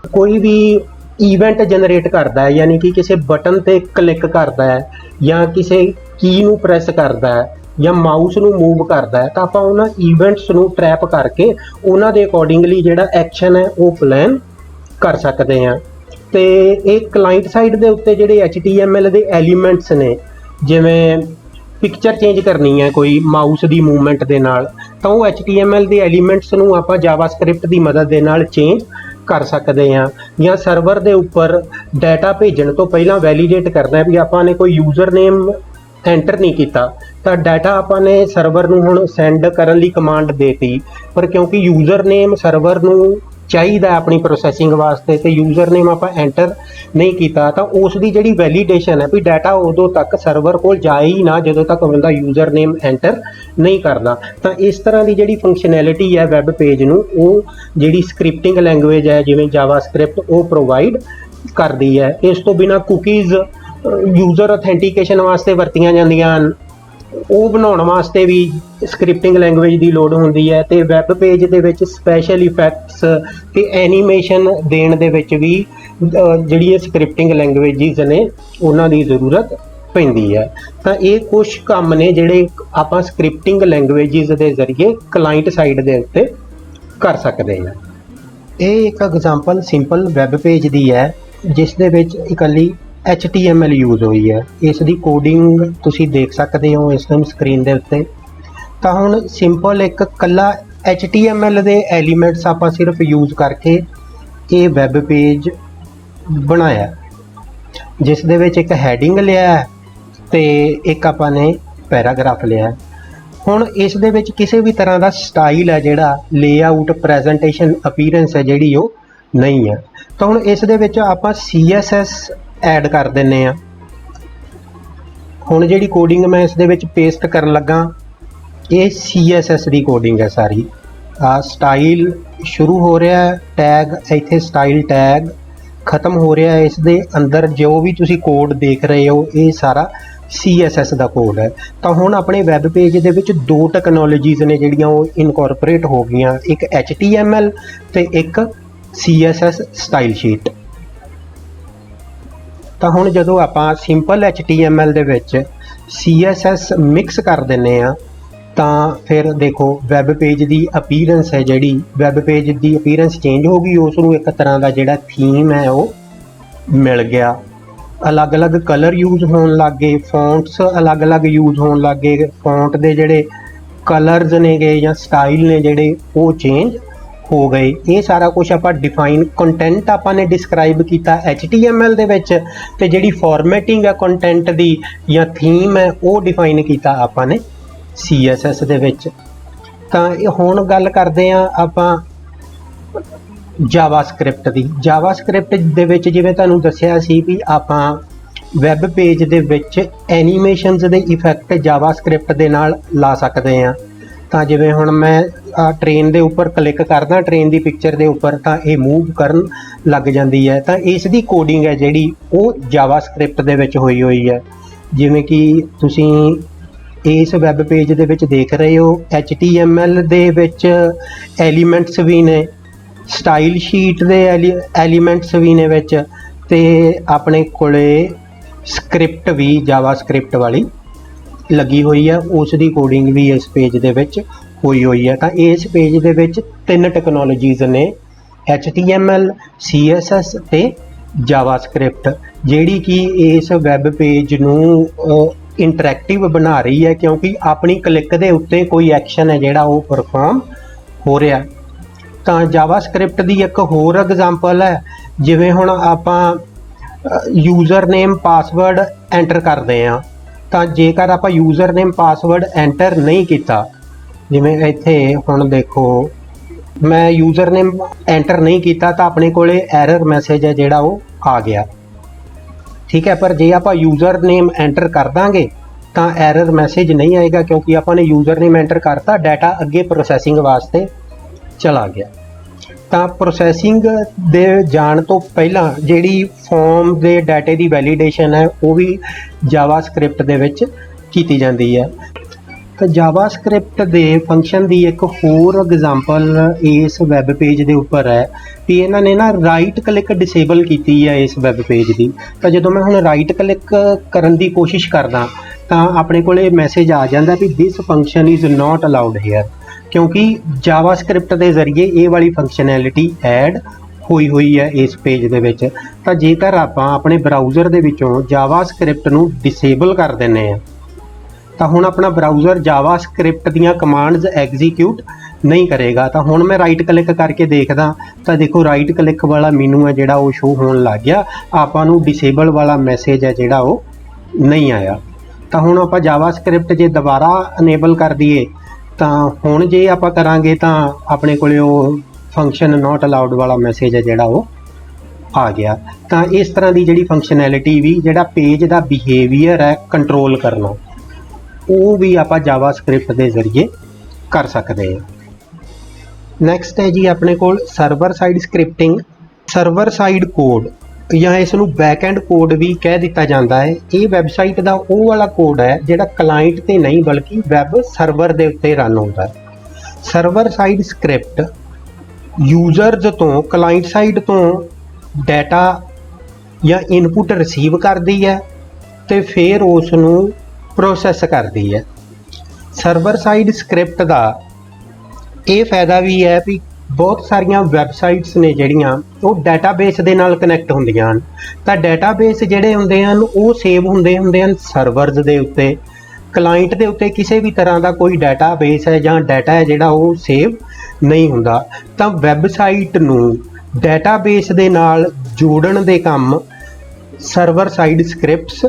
ਕੋਈ ਵੀ ਈਵੈਂਟ ਜਨਰੇਟ ਕਰਦਾ ਹੈ, ਯਾਨੀ ਕਿ ਕਿਸੇ ਬਟਨ ਤੇ ਕਲਿੱਕ ਕਰਦਾ ਹੈ ਜਾਂ ਕਿਸੇ ਕੀ ਨੂੰ ਪ੍ਰੈਸ ਕਰਦਾ ਹੈ ਜਾਂ ਮਾਊਸ ਨੂੰ ਮੂਵ ਕਰਦਾ ਹੈ, ਤਾਂ ਆਪਾਂ ਉਹਨਾਂ ਈਵੈਂਟਸ ਨੂੰ ਟਰੈਪ ਕਰਕੇ ਉਹਨਾਂ ਦੇ ਅਕੋਰਡਿੰਗਲੀ ਜਿਹੜਾ ਐਕਸ਼ਨ ਹੈ ਉਹ ਪਲਾਨ ਕਰ ਸਕਦੇ ਹਾਂ। ਤੇ ਇਹ ਕਲਾਇੰਟ ਸਾਈਡ ਦੇ ਉੱਤੇ ਜਿਹੜੇ HTML ਦੇ ਐਲੀਮੈਂਟਸ ਨੇ, ਜਿਵੇਂ ਪਿਕਚਰ ਚੇਂਜ ਕਰਨੀ ਹੈ ਕੋਈ ਮਾਊਸ ਦੀ ਮੂਵਮੈਂਟ ਦੇ ਨਾਲ, ਤਾਂ ਉਹ HTML ਦੇ ਐਲੀਮੈਂਟਸ ਨੂੰ ਆਪਾਂ ਜਾਵਾਸਕ੍ਰਿਪਟ ਦੀ ਮਦਦ ਦੇ ਨਾਲ ਚੇਂਜ ਕਰ ਸਕਦੇ ਹਾਂ। ਜਾਂ ਸਰਵਰ ਦੇ ਉੱਪਰ ਡਾਟਾ ਭੇਜਣ ਤੋਂ ਪਹਿਲਾਂ ਵੈਲੀਡੇਟ ਕਰਨਾ ਵੀ ਆਪਾਂ ਨੇ ਕੋਈ ਯੂਜ਼ਰ ਨੇਮ ਐਂਟਰ ਨਹੀਂ ਕੀਤਾ, ਤਾਂ ਡਾਟਾ ਆਪਾਂ ਨੇ ਸਰਵਰ ਨੂੰ ਹੁਣ ਸੈਂਡ ਕਰਨ ਲਈ ਕਮਾਂਡ ਦੇਤੀ, ਪਰ ਕਿਉਂਕਿ ਯੂਜ਼ਰ ਨੇਮ ਸਰਵਰ ਨੂੰ ਚਾਹੀਦਾ ਆਪਣੀ ਪ੍ਰੋਸੈਸਿੰਗ ਵਾਸਤੇ ਤੇ ਯੂਜ਼ਰ ਨੇਮ ਆਪਾਂ ਐਂਟਰ ਨਹੀਂ ਕੀਤਾ, ਤਾਂ ਉਸ ਦੀ ਜਿਹੜੀ ਵੈਲੀਡੇਸ਼ਨ ਹੈ ਵੀ ਡਾਟਾ ਉਦੋਂ ਤੱਕ ਸਰਵਰ ਕੋਲ ਜਾਏ ਹੀ ਨਾ ਜਦੋਂ ਤੱਕ ਬੰਦਾ ਯੂਜ਼ਰ ਨੇਮ ਐਂਟਰ ਨਹੀਂ ਕਰਦਾ। ਤਾਂ ਇਸ ਤਰ੍ਹਾਂ ਦੀ ਜਿਹੜੀ ਫੰਕਸ਼ਨੈਲਿਟੀ ਹੈ ਵੈਬ ਪੇਜ ਨੂੰ, ਉਹ ਜਿਹੜੀ ਸਕ੍ਰਿਪਟਿੰਗ ਲੈਂਗੁਏਜ ਹੈ ਜਿਵੇਂ ਜਾਵਾਸਕ੍ਰਿਪਟ ਉਹ ਪ੍ਰੋਵਾਈਡ ਕਰਦੀ ਹੈ। ਇਸ ਤੋਂ ਬਿਨਾਂ ਕੁਕੀਜ਼ ਯੂਜ਼ਰ ਅਥੈਂਟੀਕੇਸ਼ਨ ਵਾਸਤੇ ਵਰਤੀਆਂ ਜਾਂਦੀਆਂ ਹਨ, ਉਹ ਬਣਾਉਣ ਵਾਸਤੇ ਵੀ ਸਕ੍ਰਿਪਟਿੰਗ ਲੈਂਗੁਏਜ ਦੀ ਲੋੜ ਹੁੰਦੀ ਹੈ। ਤੇ ਵੈਬ ਪੇਜ ਦੇ ਵਿੱਚ ਸਪੈਸ਼ਲ ਇਫੈਕਟਸ ਤੇ ਐਨੀਮੇਸ਼ਨ ਦੇਣ ਦੇ ਵਿੱਚ ਵੀ ਜਿਹੜੀਆਂ ਸਕ੍ਰਿਪਟਿੰਗ ਲੈਂਗੁਏਜਸ ਨੇ ਉਹਨਾਂ ਦੀ ਜ਼ਰੂਰਤ ਪੈਂਦੀ ਹੈ। ਤਾਂ ਇਹ ਕੁਝ ਕੰਮ ਨੇ ਜਿਹੜੇ ਆਪਾਂ ਸਕ੍ਰਿਪਟਿੰਗ ਲੈਂਗੁਏਜਸ ਦੇ ਜ਼ਰੀਏ ਕਲਾਇੰਟ ਸਾਈਡ ਦੇ ਉੱਤੇ ਕਰ ਸਕਦੇ ਹਾਂ। ਇਹ ਇੱਕ ਐਗਜ਼ਾਮਪਲ ਸਿੰਪਲ ਵੈਬ ਪੇਜ ਦੀ ਹੈ ਜਿਸ ਦੇ ਵਿੱਚ ਇਕੱਲੀ HTML ਯੂਜ਼ ਹੋਈ ਹੈ। ਇਸ ਦੀ ਕੋਡਿੰਗ ਤੁਸੀਂ ਦੇਖ ਸਕਦੇ ਹੋ ਇਸ ਟਾਈਮ ਸਕਰੀਨ ਦੇ ਉੱਤੇ। ਤਾਂ ਹੁਣ ਸਿੰਪਲ ਇੱਕ ਕੱਲਾ HTML ਦੇ ਐਲੀਮੈਂਟਸ ਆਪਾਂ ਸਿਰਫ ਯੂਜ਼ ਕਰਕੇ ਇਹ ਵੈਬ ਪੇਜ ਬਣਾਇਆ, ਜਿਸ ਦੇ ਵਿੱਚ ਇੱਕ ਹੈਡਿੰਗ ਲਿਆ ਤੇ ਇੱਕ ਆਪਾਂ ਨੇ ਪੈਰਾਗ੍ਰਾਫ ਲਿਆ। ਹੁਣ ਇਸ ਦੇ ਵਿੱਚ ਕਿਸੇ ਵੀ ਤਰ੍ਹਾਂ ਦਾ ਸਟਾਈਲ ਹੈ ਜਿਹੜਾ ਲੇਆਊਟ ਪ੍ਰੈਜੈਂਟੇਸ਼ਨ ਅਪੀਅਰੈਂਸ ਹੈ ਜਿਹੜੀ ਉਹ ਨਹੀਂ ਹੈ। ਤਾਂ ਹੁਣ ਇਸ ਦੇ ਵਿੱਚ ਆਪਾਂ CSS ਐਡ ਕਰ ਦਿੰਨੇ ਆ। ਹੁਣ ਜਿਹੜੀ ਕੋਡਿੰਗ ਮੈਂ ਇਸ ਦੇ ਵਿੱਚ ਪੇਸਟ ਕਰਨ ਲੱਗਾ, ਇਹ CSS ਦੀ ਕੋਡਿੰਗ ਹੈ ਸਾਰੀ। ਸਟਾਈਲ ਸ਼ੁਰੂ ਹੋ ਰਿਹਾ ਟੈਗ, ਇੱਥੇ ਸਟਾਈਲ ਟੈਗ ਖਤਮ ਹੋ ਰਿਹਾ ਹੈ। ਇਸ ਦੇ ਅੰਦਰ ਜੋ ਵੀ ਤੁਸੀਂ ਕੋਡ ਦੇਖ ਰਹੇ ਹੋ ਇਹ ਸਾਰਾ CSS ਦਾ ਕੋਡ ਹੈ। ਤਾਂ ਹੁਣ ਆਪਣੇ ਵੈਬ ਪੇਜ ਦੇ ਵਿੱਚ ਦੋ ਟੈਕਨੋਲੋਜੀਜ਼ ਨੇ ਜਿਹੜੀਆਂ ਉਹ ਇਨਕੋਰਪੋਰੇਟ ਹੋ ਗਈਆਂ, ਇੱਕ HTML ਤੇ ਇੱਕ CSS ਸਟਾਈਲ ਸ਼ੀਟ। ਤਾਂ ਹੁਣ ਜਦੋਂ ਆਪਾਂ ਸਿੰਪਲ HTML ਦੇ ਵਿੱਚ CSS ਮਿਕਸ ਕਰ ਦਿੰਨੇ ਆ, ਤਾਂ ਫਿਰ ਦੇਖੋ ਵੈਬ ਪੇਜ ਦੀ ਅਪੀਅਰੈਂਸ ਹੈ, ਜਿਹੜੀ ਵੈਬ ਪੇਜ ਦੀ ਅਪੀਅਰੈਂਸ ਚੇਂਜ ਹੋ ਗਈ। ਉਸ ਨੂੰ ਇੱਕ ਤਰ੍ਹਾਂ ਦਾ ਜਿਹੜਾ ਥੀਮ ਹੈ ਉਹ ਮਿਲ ਗਿਆ, ਅਲੱਗ-ਅਲੱਗ ਕਲਰ ਯੂਜ਼ ਹੋਣ ਲੱਗ ਗਏ, ਫੌਂਟਸ ਅਲੱਗ-ਅਲੱਗ ਯੂਜ਼ ਹੋਣ ਲੱਗ ਗਏ, ਫੌਂਟ ਦੇ ਜਿਹੜੇ ਕਲਰਸ ਨੇਗੇ ਜਾਂ ਸਟਾਈਲ ਨੇ ਜਿਹੜੇ ਉਹ ਚੇਂਜ ਹੋ ਗਏ। ਇਹ ਸਾਰਾ ਕੁਝ ਆਪਾਂ ਡਿਫਾਈਨ ਕੰਟੈਂਟ ਆਪਾਂ ਨੇ ਡਿਸਕ੍ਰਾਈਬ ਕੀਤਾ HTML ਦੇ ਵਿੱਚ, ਤੇ ਜਿਹੜੀ ਫਾਰਮੈਟਿੰਗ ਹੈ ਕੰਟੈਂਟ ਦੀ ਜਾਂ ਥੀਮ ਹੈ ਉਹ ਡਿਫਾਈਨ ਕੀਤਾ ਆਪਾਂ ਨੇ CSS ਦੇ ਵਿੱਚ। ਤਾਂ ਹੁਣ ਗੱਲ ਕਰਦੇ ਹਾਂ ਆਪਾਂ ਜਾਵਾਸਕ੍ਰਿਪਟ ਦੀ। ਜਾਵਾਸਕ੍ਰਿਪਟ ਦੇ ਵਿੱਚ ਜਿਵੇਂ ਤੁਹਾਨੂੰ ਦੱਸਿਆ ਸੀ ਵੀ ਆਪਾਂ ਵੈਬ ਪੇਜ ਦੇ ਵਿੱਚ ਐਨੀਮੇਸ਼ਨਸ ਦੇ ਇਫੈਕਟ ਜਾਵਾਸਕ੍ਰਿਪਟ ਦੇ ਨਾਲ ਲਾ ਸਕਦੇ ਹਾਂ। ਤਾਂ ਜਿਵੇਂ ਹੁਣ ਮੈਂ ਟ੍ਰੇਨ ਦੇ ਉੱਪਰ ਕਲਿੱਕ ਕਰਦਾ, ਟ੍ਰੇਨ ਦੀ ਪਿਕਚਰ ਦੇ ਉੱਪਰ, ਤਾਂ ਇਹ ਮੂਵ ਕਰਨ ਲੱਗ ਜਾਂਦੀ ਹੈ। ਤਾਂ ਇਸ ਦੀ ਕੋਡਿੰਗ ਹੈ ਜਿਹੜੀ ਉਹ ਜਾਵਾਸਕ੍ਰਿਪਟ ਦੇ ਵਿੱਚ ਹੋਈ ਹੈ। ਜਿਵੇਂ ਕਿ ਤੁਸੀਂ ਇਸ ਵੈਬ ਪੇਜ ਦੇ ਵਿੱਚ ਦੇਖ ਰਹੇ ਹੋ, HTML ਦੇ ਵਿੱਚ ਐਲੀਮੈਂਟਸ ਵੀ ਨੇ, ਸਟਾਈਲ ਸ਼ੀਟ ਦੇ ਐਲੀਮੈਂਟਸ ਵੀ ਨੇ ਵਿੱਚ, ਤੇ ਆਪਣੇ ਕੋਲੇ ਸਕ੍ਰਿਪਟ ਵੀ ਜਾਵਾਸਕ੍ਰਿਪਟ ਵਾਲੀ ਲੱਗੀ ਹੋਈ ਹੈ। ਉਸ ਦੀ ਕੋਡਿੰਗ ਵੀ ਇਸ ਪੇਜ ਦੇ ਵਿੱਚ ਹੋਈ ਹੈ। ਤਾਂ ਇਸ ਪੇਜ ਦੇ ਵਿੱਚ ਤਿੰਨ ਟੈਕਨੋਲੋਜੀਜ਼ ਨੇ, HTML, CSS ਤੇ ਜਾਵਾਸਕ੍ਰਿਪਟ, ਜਿਹੜੀ ਕਿ ਇਸ ਵੈਬ ਪੇਜ ਨੂੰ ਇੰਟਰੈਕਟਿਵ ਬਣਾ ਰਹੀ ਹੈ, ਕਿਉਂਕਿ ਆਪਣੀ ਕਲਿੱਕ ਦੇ ਉੱਤੇ ਕੋਈ ਐਕਸ਼ਨ ਹੈ ਜਿਹੜਾ ਉਹ ਪਰਫਾਰਮ ਹੋ ਰਿਹਾ। ਤਾਂ ਜਾਵਾਸਕ੍ਰਿਪਟ ਦੀ ਇੱਕ ਹੋਰ ਐਗਜ਼ਾਮਪਲ ਹੈ, ਜਿਵੇਂ ਹੁਣ ਆਪਾਂ ਯੂਜ਼ਰ ਨੇਮ ਪਾਸਵਰਡ ਐਂਟਰ ਕਰਦੇ ਹਾਂ, ਤਾਂ ਜੇਕਰ ਆਪਾਂ ਯੂਜ਼ਰ ਨੇਮ ਪਾਸਵਰਡ ਐਂਟਰ ਨਹੀਂ ਕੀਤਾ, ਜਿਵੇਂ ਇੱਥੇ ਹੁਣ ਦੇਖੋ ਮੈਂ ਯੂਜ਼ਰ ਨੇਮ ਐਂਟਰ ਨਹੀਂ ਕੀਤਾ ਤਾਂ ਆਪਣੇ ਕੋਲੇ ਐਰਰ ਮੈਸੇਜ ਹੈ ਜਿਹੜਾ ਉਹ ਆ ਗਿਆ, ਠੀਕ ਹੈ। ਪਰ ਜੇ ਆਪਾਂ ਯੂਜ਼ਰ ਨੇਮ ਐਂਟਰ ਕਰ ਦਾਂਗੇ ਤਾਂ ਐਰਰ ਮੈਸੇਜ ਨਹੀਂ ਆਏਗਾ, ਕਿਉਂਕਿ ਆਪਾਂ ਨੇ ਯੂਜ਼ਰ ਨੇਮ ਐਂਟਰ ਕਰਤਾ, ਡਾਟਾ ਅੱਗੇ ਪ੍ਰੋਸੈਸਿੰਗ ਵਾਸਤੇ ਚਲਾ ਗਿਆ। ਤਾਂ ਪ੍ਰੋਸੈਸਿੰਗ ਦੇ ਜਾਣ ਤੋਂ ਪਹਿਲਾਂ ਜਿਹੜੀ ਫਾਰਮ ਦੇ ਡਾਟੇ ਦੀ ਵੈਲੀਡੇਸ਼ਨ ਹੈ ਉਹ ਵੀ ਜਾਵਾਸਕ੍ਰਿਪਟ ਦੇ ਵਿੱਚ ਕੀਤੀ ਜਾਂਦੀ ਹੈ। ਤਾਂ ਜਾਵਾਸਕ੍ਰਿਪਟ ਦੇ ਫੰਕਸ਼ਨ ਦੀ ਇੱਕ ਹੋਰ ਐਗਜ਼ਾਮਪਲ ਇਸ ਵੈਬ ਪੇਜ ਦੇ ਉੱਪਰ ਹੈ ਵੀ ਇਹਨਾਂ ਨੇ ਨਾ ਰਾਈਟ ਕਲਿੱਕ ਡਿਸੇਬਲ ਕੀਤੀ ਹੈ ਇਸ ਵੈਬ ਪੇਜ ਦੀ। ਤਾਂ ਜਦੋਂ ਮੈਂ ਹੁਣ ਰਾਈਟ ਕਲਿੱਕ ਕਰਨ ਦੀ ਕੋਸ਼ਿਸ਼ ਕਰਦਾ ਤਾਂ ਆਪਣੇ ਕੋਲੇ ਮੈਸੇਜ ਆ ਜਾਂਦਾ ਵੀ this function is not allowed here, ਕਿਉਂਕਿ ਜਾਵਾਸਕ੍ਰਿਪਟ ਦੇ ਜ਼ਰੀਏ ਇਹ ਵਾਲੀ ਫੰਕਸ਼ਨੈਲਿਟੀ ਐਡ ਹੋਈ ਹੈ ਇਸ ਪੇਜ ਦੇ ਵਿੱਚ। ਤਾਂ ਜੇਕਰ ਆਪਾਂ ਆਪਣੇ ਬਰਾਊਜ਼ਰ ਦੇ ਵਿੱਚੋਂ ਜਾਵਾਸਕ੍ਰਿਪਟ ਨੂੰ ਡਿਸੇਬਲ ਕਰ ਦਿੰਦੇ ਹਾਂ ਤਾਂ ਹੁਣ ਆਪਣਾ ਬਰਾਊਜ਼ਰ ਜਾਵਾਸਕ੍ਰਿਪਟ ਦੀਆਂ ਕਮਾਂਡਸ ਐਗਜ਼ੀਕਿਊਟ ਨਹੀਂ ਕਰੇਗਾ। ਤਾਂ ਹੁਣ ਮੈਂ ਰਾਈਟ ਕਲਿੱਕ ਕਰਕੇ ਦੇਖਦਾ ਤਾਂ ਦੇਖੋ ਰਾਈਟ ਕਲਿੱਕ ਵਾਲਾ ਮੀਨੂ ਹੈ ਜਿਹੜਾ ਉਹ ਸ਼ੋ ਹੋਣ ਲੱਗ ਗਿਆ, ਆਪਾਂ ਨੂੰ ਡਿਸੇਬਲ ਵਾਲਾ ਮੈਸੇਜ ਹੈ ਜਿਹੜਾ ਉਹ ਨਹੀਂ ਆਇਆ। ਤਾਂ ਹੁਣ ਆਪਾਂ ਜਾਵਾਸਕ੍ਰਿਪਟ ਜੇ ਦੁਬਾਰਾ ਅਨੇਬਲ ਕਰ ਦਈਏ ਤਾਂ ਹੁਣ ਜੇ ਆਪਾਂ ਕਰਾਂਗੇ ਤਾਂ ਆਪਣੇ ਕੋਲੇ ਉਹ ਫੰਕਸ਼ਨ ਨਾਟ ਅਲਾਉਡ ਵਾਲਾ ਮੈਸੇਜ ਹੈ ਜਿਹੜਾ ਉਹ ਆ ਗਿਆ। ਤਾਂ ਇਸ ਤਰ੍ਹਾਂ ਦੀ ਜਿਹੜੀ ਫੰਕਸ਼ਨੈਲਿਟੀ ਵੀ ਜਿਹੜਾ ਪੇਜ ਦਾ ਬਿਹੇਵੀਅਰ ਹੈ ਕੰਟਰੋਲ ਕਰਨਾ, ਉਹ ਵੀ ਆਪਾਂ ਜਾਵਾਸਕ੍ਰਿਪਟ ਦੇ ਜ਼ਰੀਏ ਕਰ ਸਕਦੇ ਹਾਂ। ਨੈਕਸਟ ਹੈ ਜੀ ਆਪਣੇ ਕੋਲ server side scripting. Server side code ਜਾਂ ਇਸ ਨੂੰ ਬੈਕਐਂਡ ਕੋਡ ਵੀ ਕਹਿ ਦਿੱਤਾ ਜਾਂਦਾ ਹੈ। ਇਹ ਵੈਬਸਾਈਟ ਦਾ ਉਹ ਵਾਲਾ ਕੋਡ ਹੈ ਜਿਹੜਾ ਕਲਾਇੰਟ ਤੇ ਨਹੀਂ ਬਲਕਿ ਵੈਬ ਸਰਵਰ ਦੇ ਉੱਤੇ ਰਨ ਹੁੰਦਾ ਹੈ। ਸਰਵਰ ਸਾਈਡ ਸਕ੍ਰਿਪਟ ਯੂਜ਼ਰਸ ਤੋਂ ਕਲਾਇੰਟ ਸਾਈਡ ਤੋਂ ਡਾਟਾ ਜਾਂ ਇਨਪੁਟ ਰਿਸੀਵ ਕਰਦੀ ਹੈ ਤੇ ਫਿਰ ਉਸ ਨੂੰ ਪ੍ਰੋਸੈਸ ਕਰਦੀ ਹੈ। ਸਰਵਰ ਸਾਈਡ ਸਕ੍ਰਿਪਟ ਦਾ ਇਹ ਫਾਇਦਾ ਵੀ ਹੈ ਵੀ ਬਹੁਤ ਸਾਰੀਆਂ ਵੈਬਸਾਈਟਸ ਨੇ ਜਿਹੜੀਆਂ ਉਹ ਡਾਟਾਬੇਸ ਦੇ ਨਾਲ ਕਨੈਕਟ ਹੁੰਦੀਆਂ ਹਨ। ਤਾਂ ਡਾਟਾਬੇਸ ਜਿਹੜੇ ਹੁੰਦੇ ਹਨ ਉਹ ਸੇਵ ਹੁੰਦੇ ਹਨ ਸਰਵਰਸ ਦੇ ਉੱਤੇ। ਕਲਾਇੰਟ ਦੇ ਉੱਤੇ ਕਿਸੇ ਵੀ ਤਰ੍ਹਾਂ ਦਾ ਕੋਈ ਡਾਟਾਬੇਸ ਹੈ ਜਾਂ ਡਾਟਾ ਹੈ ਜਿਹੜਾ ਉਹ ਸੇਵ ਨਹੀਂ ਹੁੰਦਾ। ਤਾਂ ਵੈਬਸਾਈਟ ਨੂੰ ਡਾਟਾਬੇਸ ਦੇ ਨਾਲ ਜੋੜਨ ਦੇ ਕੰਮ ਸਰਵਰ ਸਾਈਡ ਸਕ੍ਰਿਪਟਸ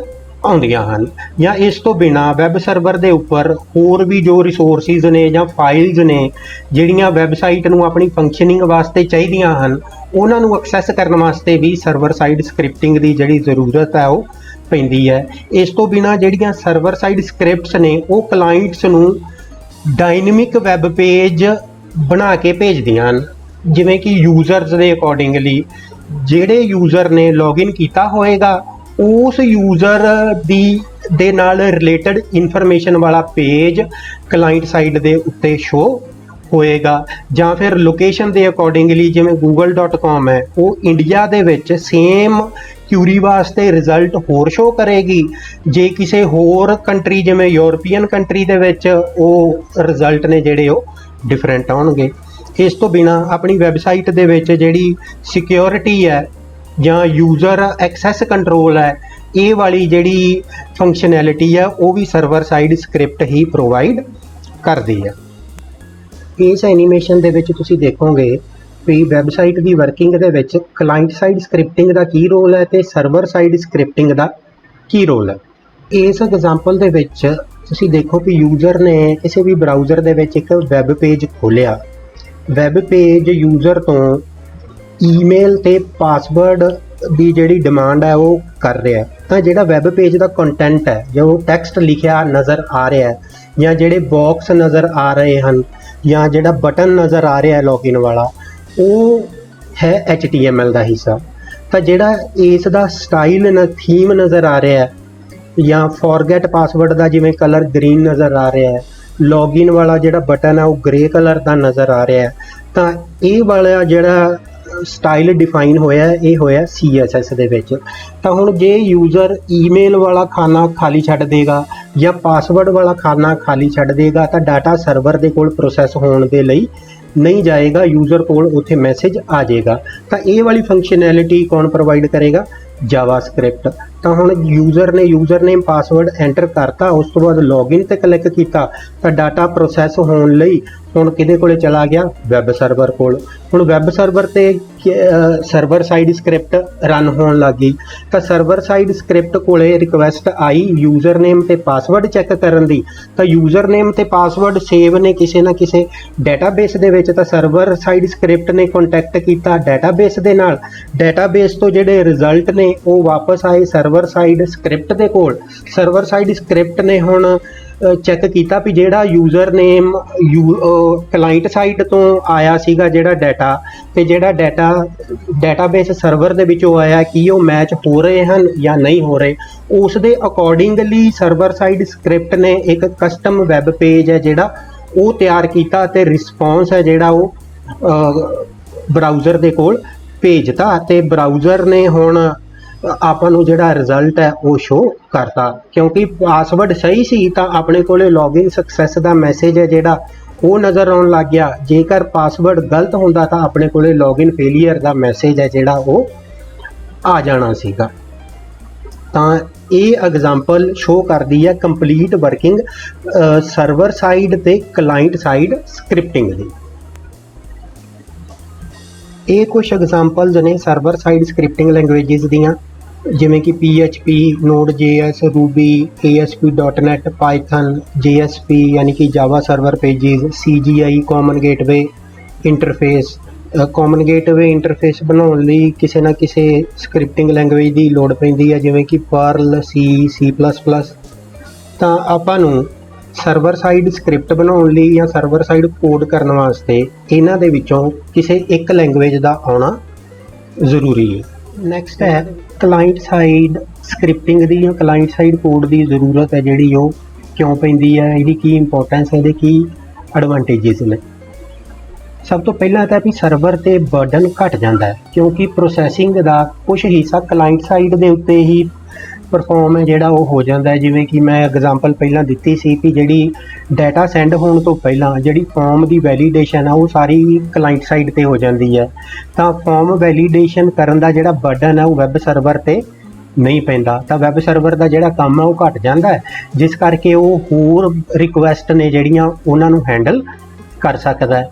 ਆਉਂਦੀਆਂ ਹਨ। ਜਾਂ ਇਸ ਤੋਂ ਬਿਨਾਂ ਵੈਬ ਸਰਵਰ ਦੇ ਉੱਪਰ ਹੋਰ ਵੀ ਜੋ ਰਿਸੋਰਸਿਸ ਨੇ ਜਾਂ ਫਾਈਲਸ ਨੇ ਜਿਹੜੀਆਂ ਵੈਬਸਾਈਟ ਨੂੰ ਆਪਣੀ ਫੰਕਸ਼ਨਿੰਗ ਵਾਸਤੇ ਚਾਹੀਦੀਆਂ ਹਨ, ਉਹਨਾਂ ਨੂੰ ਐਕਸੈਸ ਕਰਨ ਵਾਸਤੇ ਵੀ ਸਰਵਰ ਸਾਈਡ ਸਕ੍ਰਿਪਟਿੰਗ ਦੀ ਜਿਹੜੀ ਜ਼ਰੂਰਤ ਹੈ ਉਹ ਪੈਂਦੀ ਹੈ। ਇਸ ਤੋਂ ਬਿਨਾਂ ਜਿਹੜੀਆਂ ਸਰਵਰ ਸਾਈਡ ਸਕ੍ਰਿਪਟਸ ਨੇ ਉਹ ਕਲਾਇੰਟਸ ਨੂੰ ਡਾਇਨਾਮਿਕ ਵੈਬ ਪੇਜ ਬਣਾ ਕੇ ਭੇਜਦੀਆਂ ਹਨ, ਜਿਵੇਂ ਕਿ ਯੂਜ਼ਰਸ ਦੇ ਅਕੋਰਡਿੰਗਲੀ ਜਿਹੜੇ ਯੂਜ਼ਰ ਨੇ ਲੌਗਇਨ ਕੀਤਾ ਹੋਏਗਾ ਉਸ ਯੂਜ਼ਰ ਦੇ ਨਾਲ ਰਿਲੇਟਡ ਇਨਫੋਰਮੇਸ਼ਨ ਵਾਲਾ ਪੇਜ ਕਲਾਇੰਟ ਸਾਈਡ ਦੇ ਉੱਤੇ ਸ਼ੋ ਹੋਏਗਾ। ਜਾਂ ਫਿਰ ਲੋਕੇਸ਼ਨ ਦੇ ਅਕੋਰਡਿੰਗਲੀ ਜਿਵੇਂ google.com ਹੈ ਉਹ ਇੰਡੀਆ ਦੇ ਵਿੱਚ ਸੇਮ ਕਿਊਰੀ ਵਾਸਤੇ ਰਿਜ਼ਲਟ ਹੋਰ ਸ਼ੋ ਕਰੇਗੀ, ਜੇ ਕਿਸੇ ਹੋਰ ਕੰਟਰੀ ਜਿਵੇਂ ਯੂਰਪੀਅਨ ਕੰਟਰੀ ਦੇ ਵਿੱਚ ਉਹ ਰਿਜ਼ਲਟ ਨੇ ਜਿਹੜੇ ਉਹ ਡਿਫਰੈਂਟ ਆਉਣਗੇ। ਇਸ ਤੋਂ ਬਿਨਾਂ ਆਪਣੀ ਵੈਬਸਾਈਟ ਦੇ ਵਿੱਚ ਜਿਹੜੀ ਸਿਕਿਉਰਿਟੀ ਹੈ ਜਾਂ ਯੂਜ਼ਰ ਐਕਸੈਸ ਕੰਟਰੋਲ ਹੈ, ਇਹ ਵਾਲੀ ਜਿਹੜੀ ਫੰਕਸ਼ਨੈਲਿਟੀ ਹੈ ਉਹ ਵੀ ਸਰਵਰ ਸਾਈਡ ਸਕ੍ਰਿਪਟ ਹੀ ਪ੍ਰੋਵਾਈਡ ਕਰਦੀ ਹੈ। ਇਸ ਐਨੀਮੇਸ਼ਨ ਦੇ ਵਿੱਚ ਤੁਸੀਂ ਦੇਖੋਗੇ ਵੀ ਵੈਬਸਾਈਟ ਦੀ ਵਰਕਿੰਗ ਦੇ ਵਿੱਚ ਕਲਾਇੰਟ ਸਾਈਡ ਸਕ੍ਰਿਪਟਿੰਗ ਦਾ ਕੀ ਰੋਲ ਹੈ ਤੇ ਸਰਵਰ ਸਾਈਡ ਸਕ੍ਰਿਪਟਿੰਗ ਦਾ ਕੀ ਰੋਲ ਹੈ। ਇਸ ਐਗਜ਼ਾਮਪਲ ਦੇ ਵਿੱਚ ਤੁਸੀਂ ਦੇਖੋ ਕਿ ਯੂਜ਼ਰ ਨੇ ਕਿਸੇ ਵੀ ਬਰਾਊਜ਼ਰ ਦੇ ਵਿੱਚ ਇੱਕ ਵੈਬ ਪੇਜ ਖੋਲ੍ਹਿਆ। ਵੈਬ ਪੇਜ ਯੂਜ਼ਰ ਤੋਂ ਈਮੇਲ ਤੇ ਪਾਸਵਰਡ ਦੀ ਜਿਹੜੀ ਡਿਮਾਂਡ ਹੈ ਉਹ ਕਰ ਰਿਹਾ। ਤਾਂ ਜਿਹੜਾ ਵੈਬ ਪੇਜ ਦਾ ਕੰਟੈਂਟ ਹੈ, ਜੋ ਟੈਕਸਟ ਲਿਖਿਆ ਨਜ਼ਰ ਆ ਰਿਹਾ ਹੈ ਜਾਂ ਜਿਹੜੇ ਬਾਕਸ ਨਜ਼ਰ ਆ ਰਹੇ ਹਨ ਜਾਂ ਜਿਹੜਾ ਬਟਨ ਨਜ਼ਰ ਆ ਰਿਹਾ ਹੈ ਲੌਗਇਨ ਵਾਲਾ, ਉਹ ਹੈ HTML ਦਾ ਹਿੱਸਾ। ਤਾਂ ਜਿਹੜਾ ਇਸ ਦਾ ਸਟਾਈਲ ਥੀਮ ਨਜ਼ਰ ਆ ਰਿਹਾ ਹੈ ਜਾਂ ਫੋਰਗੇਟ ਪਾਸਵਰਡ ਦਾ ਜਿਵੇਂ ਕਲਰ ਗ੍ਰੀਨ ਨਜ਼ਰ ਆ ਰਿਹਾ ਹੈ, ਲੌਗਇਨ ਵਾਲਾ ਜਿਹੜਾ ਬਟਨ ਹੈ ਉਹ ਗ੍ਰੇ ਕਲਰ ਦਾ ਨਜ਼ਰ ਆ ਰਿਹਾ ਹੈ। ਤਾਂ ਇਹ ਵਾਲਾ ਜਿਹੜਾ ਸਟਾਈਲ ਡਿਫਾਈਨ ਹੋਇਆ ਇਹ ਹੋਇਆ CSS ਦੇ ਵਿੱਚ। ਤਾਂ ਹੁਣ ਜੇ ਯੂਜ਼ਰ ਈਮੇਲ ਵਾਲਾ ਖਾਨਾ ਖਾਲੀ ਛੱਡ ਦੇਗਾ ਜਾਂ ਪਾਸਵਰਡ ਵਾਲਾ ਖਾਨਾ ਖਾਲੀ ਛੱਡ ਦੇਗਾ ਤਾਂ ਡਾਟਾ ਸਰਵਰ ਦੇ ਕੋਲ ਪ੍ਰੋਸੈਸ ਹੋਣ ਦੇ ਲਈ ਨਹੀਂ ਜਾਏਗਾ, ਯੂਜ਼ਰ ਕੋਲ ਉੱਥੇ ਮੈਸੇਜ ਆ ਜਾਏਗਾ। ਤਾਂ ਇਹ ਵਾਲੀ ਫੰਕਸ਼ਨੈਲਿਟੀ ਕੌਣ ਪ੍ਰੋਵਾਈਡ ਕਰੇਗਾ? ਜਾਵਾਸਕ੍ਰਿਪਟ। ਤਾਂ ਹੁਣ ਯੂਜ਼ਰ ਨੇ ਯੂਜ਼ਰ ਨੇਮ ਪਾਸਵਰਡ ਐਂਟਰ ਕਰਤਾ, ਉਸ ਤੋਂ ਬਾਅਦ ਲੌਗਇਨ ਤੇ ਕਲਿੱਕ ਕੀਤਾ ਤਾਂ ਡਾਟਾ ਪ੍ਰੋਸੈਸ ਹੋਣ ਲਈ ਹੁਣ ਕਿਹਦੇ ਕੋਲੇ ਚਲਾ ਗਿਆ? ਵੈਬ ਸਰਵਰ ਕੋਲ। ਹੁਣ ਵੈਬ ਸਰਵਰ ਤੇ ਸਰਵਰ ਸਾਈਡ ਸਕ੍ਰਿਪਟ ਰਨ ਹੋਣ ਲੱਗੀ ਤਾਂ ਸਰਵਰ ਸਾਈਡ ਸਕ੍ਰਿਪਟ ਕੋਲੇ ਰਿਕੁਐਸਟ ਆਈ ਯੂਜ਼ਰ ਨੇਮ ਤੇ ਪਾਸਵਰਡ ਚੈੱਕ ਕਰਨ ਦੀ। ਤਾਂ ਯੂਜ਼ਰ ਨੇਮ ਤੇ ਪਾਸਵਰਡ ਸੇਵ ਨੇ ਕਿਸੇ ਨਾ ਕਿਸੇ ਡਾਟਾਬੇਸ ਦੇ ਵਿੱਚ, ਤਾਂ ਸਰਵਰ ਸਾਈਡ ਸਕ੍ਰਿਪਟ ਨੇ ਕੰਟੈਕਟ ਕੀਤਾ ਡਾਟਾਬੇਸ ਦੇ ਨਾਲ। ਡਾਟਾਬੇਸ ਤੋਂ ਜਿਹੜੇ ਰਿਜ਼ਲਟ ਨੇ ਉਹ ਵਾਪਸ ਆਏ ਸਰਵਰ ਸਾਈਡ ਸਕ੍ਰਿਪਟ ਦੇ ਕੋਲ। ਸਰਵਰ ਸਾਈਡ ਸਕ੍ਰਿਪਟ ਨੇ ਹੁਣ ਚੈੱਕ ਕੀਤਾ ਵੀ ਜਿਹੜਾ ਯੂਜ਼ਰ ਨੇਮ ਕਲਾਇੰਟ ਸਾਈਡ ਤੋਂ ਆਇਆ ਸੀਗਾ ਜਿਹੜਾ ਡਾਟਾ, ਤੇ ਜਿਹੜਾ ਡਾਟਾਬੇਸ ਸਰਵਰ ਦੇ ਵਿੱਚੋਂ ਆਇਆ ਕੀ ਉਹ ਮੈਚ ਹੋ ਰਹੇ ਹਨ ਜਾਂ ਨਹੀਂ ਹੋ ਰਹੇ, ਉਸ ਦੇ ਅਕੋਰਡਿੰਗਲੀ ਸਰਵਰ ਸਾਈਡ ਸਕ੍ਰਿਪਟ ਨੇ ਇੱਕ ਕਸਟਮ ਵੈਬ ਪੇਜ ਹੈ ਜਿਹੜਾ ਉਹ ਤਿਆਰ ਕੀਤਾ ਤੇ ਰਿਸਪੌਂਸ ਹੈ ਜਿਹੜਾ ਉਹ ਬਰਾਊਜ਼ਰ ਦੇ ਕੋਲ ਭੇਜਤਾ ਤੇ ਬਰਾਊਜ਼ਰ ਨੇ ਹੁਣ ਆਪਾਂ ਨੂੰ ਜਿਹੜਾ ਰਿਜ਼ਲਟ ਹੈ ਉਹ ਸ਼ੋ ਕਰਤਾ। ਕਿਉਂਕਿ ਪਾਸਵਰਡ ਸਹੀ ਸੀ ਤਾਂ ਆਪਣੇ ਕੋਲੇ ਲੌਗਇਨ ਸਕਸੈਸ ਦਾ ਮੈਸੇਜ ਹੈ ਜਿਹੜਾ ਉਹ ਨਜ਼ਰ ਆਉਣ ਲੱਗ ਗਿਆ। ਜੇਕਰ ਪਾਸਵਰਡ ਗਲਤ ਹੁੰਦਾ ਤਾਂ ਆਪਣੇ ਕੋਲੇ ਲੌਗਇਨ ਫੇਲੀਅਰ ਦਾ ਮੈਸੇਜ ਹੈ ਜਿਹੜਾ ਉਹ ਆ ਜਾਣਾ ਸੀਗਾ। ਤਾਂ ਇਹ ਐਗਜ਼ਾਮਪਲ ਸ਼ੋ ਕਰਦੀ ਹੈ ਕੰਪਲੀਟ ਵਰਕਿੰਗ ਸਰਵਰ ਸਾਈਡ ਤੇ ਕਲਾਇੰਟ ਸਾਈਡ ਸਕ੍ਰਿਪਟਿੰਗ ਦੀ। ਇਹ ਕੁਝ ਐਗਜ਼ਾਮਪਲਸ ਨੇ ਸਰਵਰ ਸਾਈਡ ਸਕ੍ਰਿਪਟਿੰਗ ਲੈਂਗੁਏਜਸ ਦੀਆਂ, ਜਿਵੇਂ ਕਿ PHP, Node.js, Ruby, ASP.NET, Python, JSP यानी कि Java Server Pages, CGI Common Gateway Interface। Common gateway interface ਬਣਾਉਣ ਲਈ ਕਿਸੇ ਨਾ ਕਿਸੇ ਸਕ੍ਰਿਪਟਿੰਗ ਲੈਂਗੁਏਜ ਦੀ ਲੋੜ ਪੈਂਦੀ ਹੈ, ਜਿਵੇਂ ਕਿ ਪਰਲ, C++। ਤਾਂ ਆਪਾਂ ਨੂੰ ਸਰਵਰ ਸਾਈਡ ਸਕ੍ਰਿਪਟ ਬਣਾਉਣ ਲਈ ਜਾਂ ਸਰਵਰ ਸਾਈਡ ਕੋਡ ਕਰਨ ਵਾਸਤੇ ਇਹਨਾਂ ਦੇ ਵਿੱਚੋਂ ਕਿਸੇ ਇੱਕ ਲੈਂਗੁਏਜ ਦਾ ਆਉਣਾ ਜ਼ਰੂਰੀ ਹੈ। ਨੈਕਸਟ ਹੈ ਕਲਾਇੰਟ ਸਾਈਡ ਸਕ੍ਰਿਪਟਿੰਗ ਦੀ ਜਾਂ ਕਲਾਇੰਟ ਸਾਈਡ ਕੋਡ ਦੀ ਜ਼ਰੂਰਤ ਹੈ ਜਿਹੜੀ ਉਹ ਕਿਉਂ ਪੈਂਦੀ ਹੈ, ਇਹਦੀ ਕੀ ਇੰਪੋਰਟੈਂਸ ਹੈ, ਇਹਦੇ ਕੀ ਐਡਵਾਂਟੇਜਸ ਨੇ। ਸਭ ਤੋਂ ਪਹਿਲਾਂ ਤਾਂ ਵੀ ਸਰਵਰ ਤੇ ਬਰਡਨ ਘਟ ਜਾਂਦਾ ਹੈ, ਕਿਉਂਕਿ ਪ੍ਰੋਸੈਸਿੰਗ ਦਾ ਕੁਝ ਹਿੱਸਾ ਕਲਾਇੰਟ ਸਾਈਡ ਦੇ ਉੱਤੇ ਹੀ ਪਰਫਾਰਮ ਹੈ ਜਿਹੜਾ ਉਹ ਹੋ ਜਾਂਦਾ ਹੈ। ਜਿਵੇਂ ਕਿ ਮੈਂ ਐਗਜ਼ਾਮਪਲ ਪਹਿਲਾਂ ਦਿੱਤੀ ਸੀ ਕਿ ਜਿਹੜੀ ਡਾਟਾ ਸੈਂਡ ਹੋਣ ਤੋਂ ਪਹਿਲਾਂ ਜਿਹੜੀ ਫਾਰਮ ਦੀ ਵੈਲੀਡੇਸ਼ਨ ਆ ਉਹ ਸਾਰੀ ਕਲਾਇੰਟ ਸਾਈਡ ਤੇ ਹੋ ਜਾਂਦੀ ਹੈ। ਤਾਂ ਫਾਰਮ ਵੈਲੀਡੇਸ਼ਨ ਕਰਨ ਦਾ ਜਿਹੜਾ ਬਰਡਨ ਹੈ ਉਹ ਵੈਬ ਸਰਵਰ ਤੇ ਨਹੀਂ ਪੈਂਦਾ, ਤਾਂ ਵੈਬ ਸਰਵਰ ਦਾ ਜਿਹੜਾ ਕੰਮ ਹੈ ਉਹ ਘਟ ਜਾਂਦਾ ਹੈ, ਜਿਸ ਕਰਕੇ ਉਹ ਹੋਰ ਰਿਕੁਐਸਟ ਨੇ ਜਿਹੜੀਆਂ ਉਹਨਾਂ ਨੂੰ ਹੈਂਡਲ ਕਰ ਸਕਦਾ ਹੈ।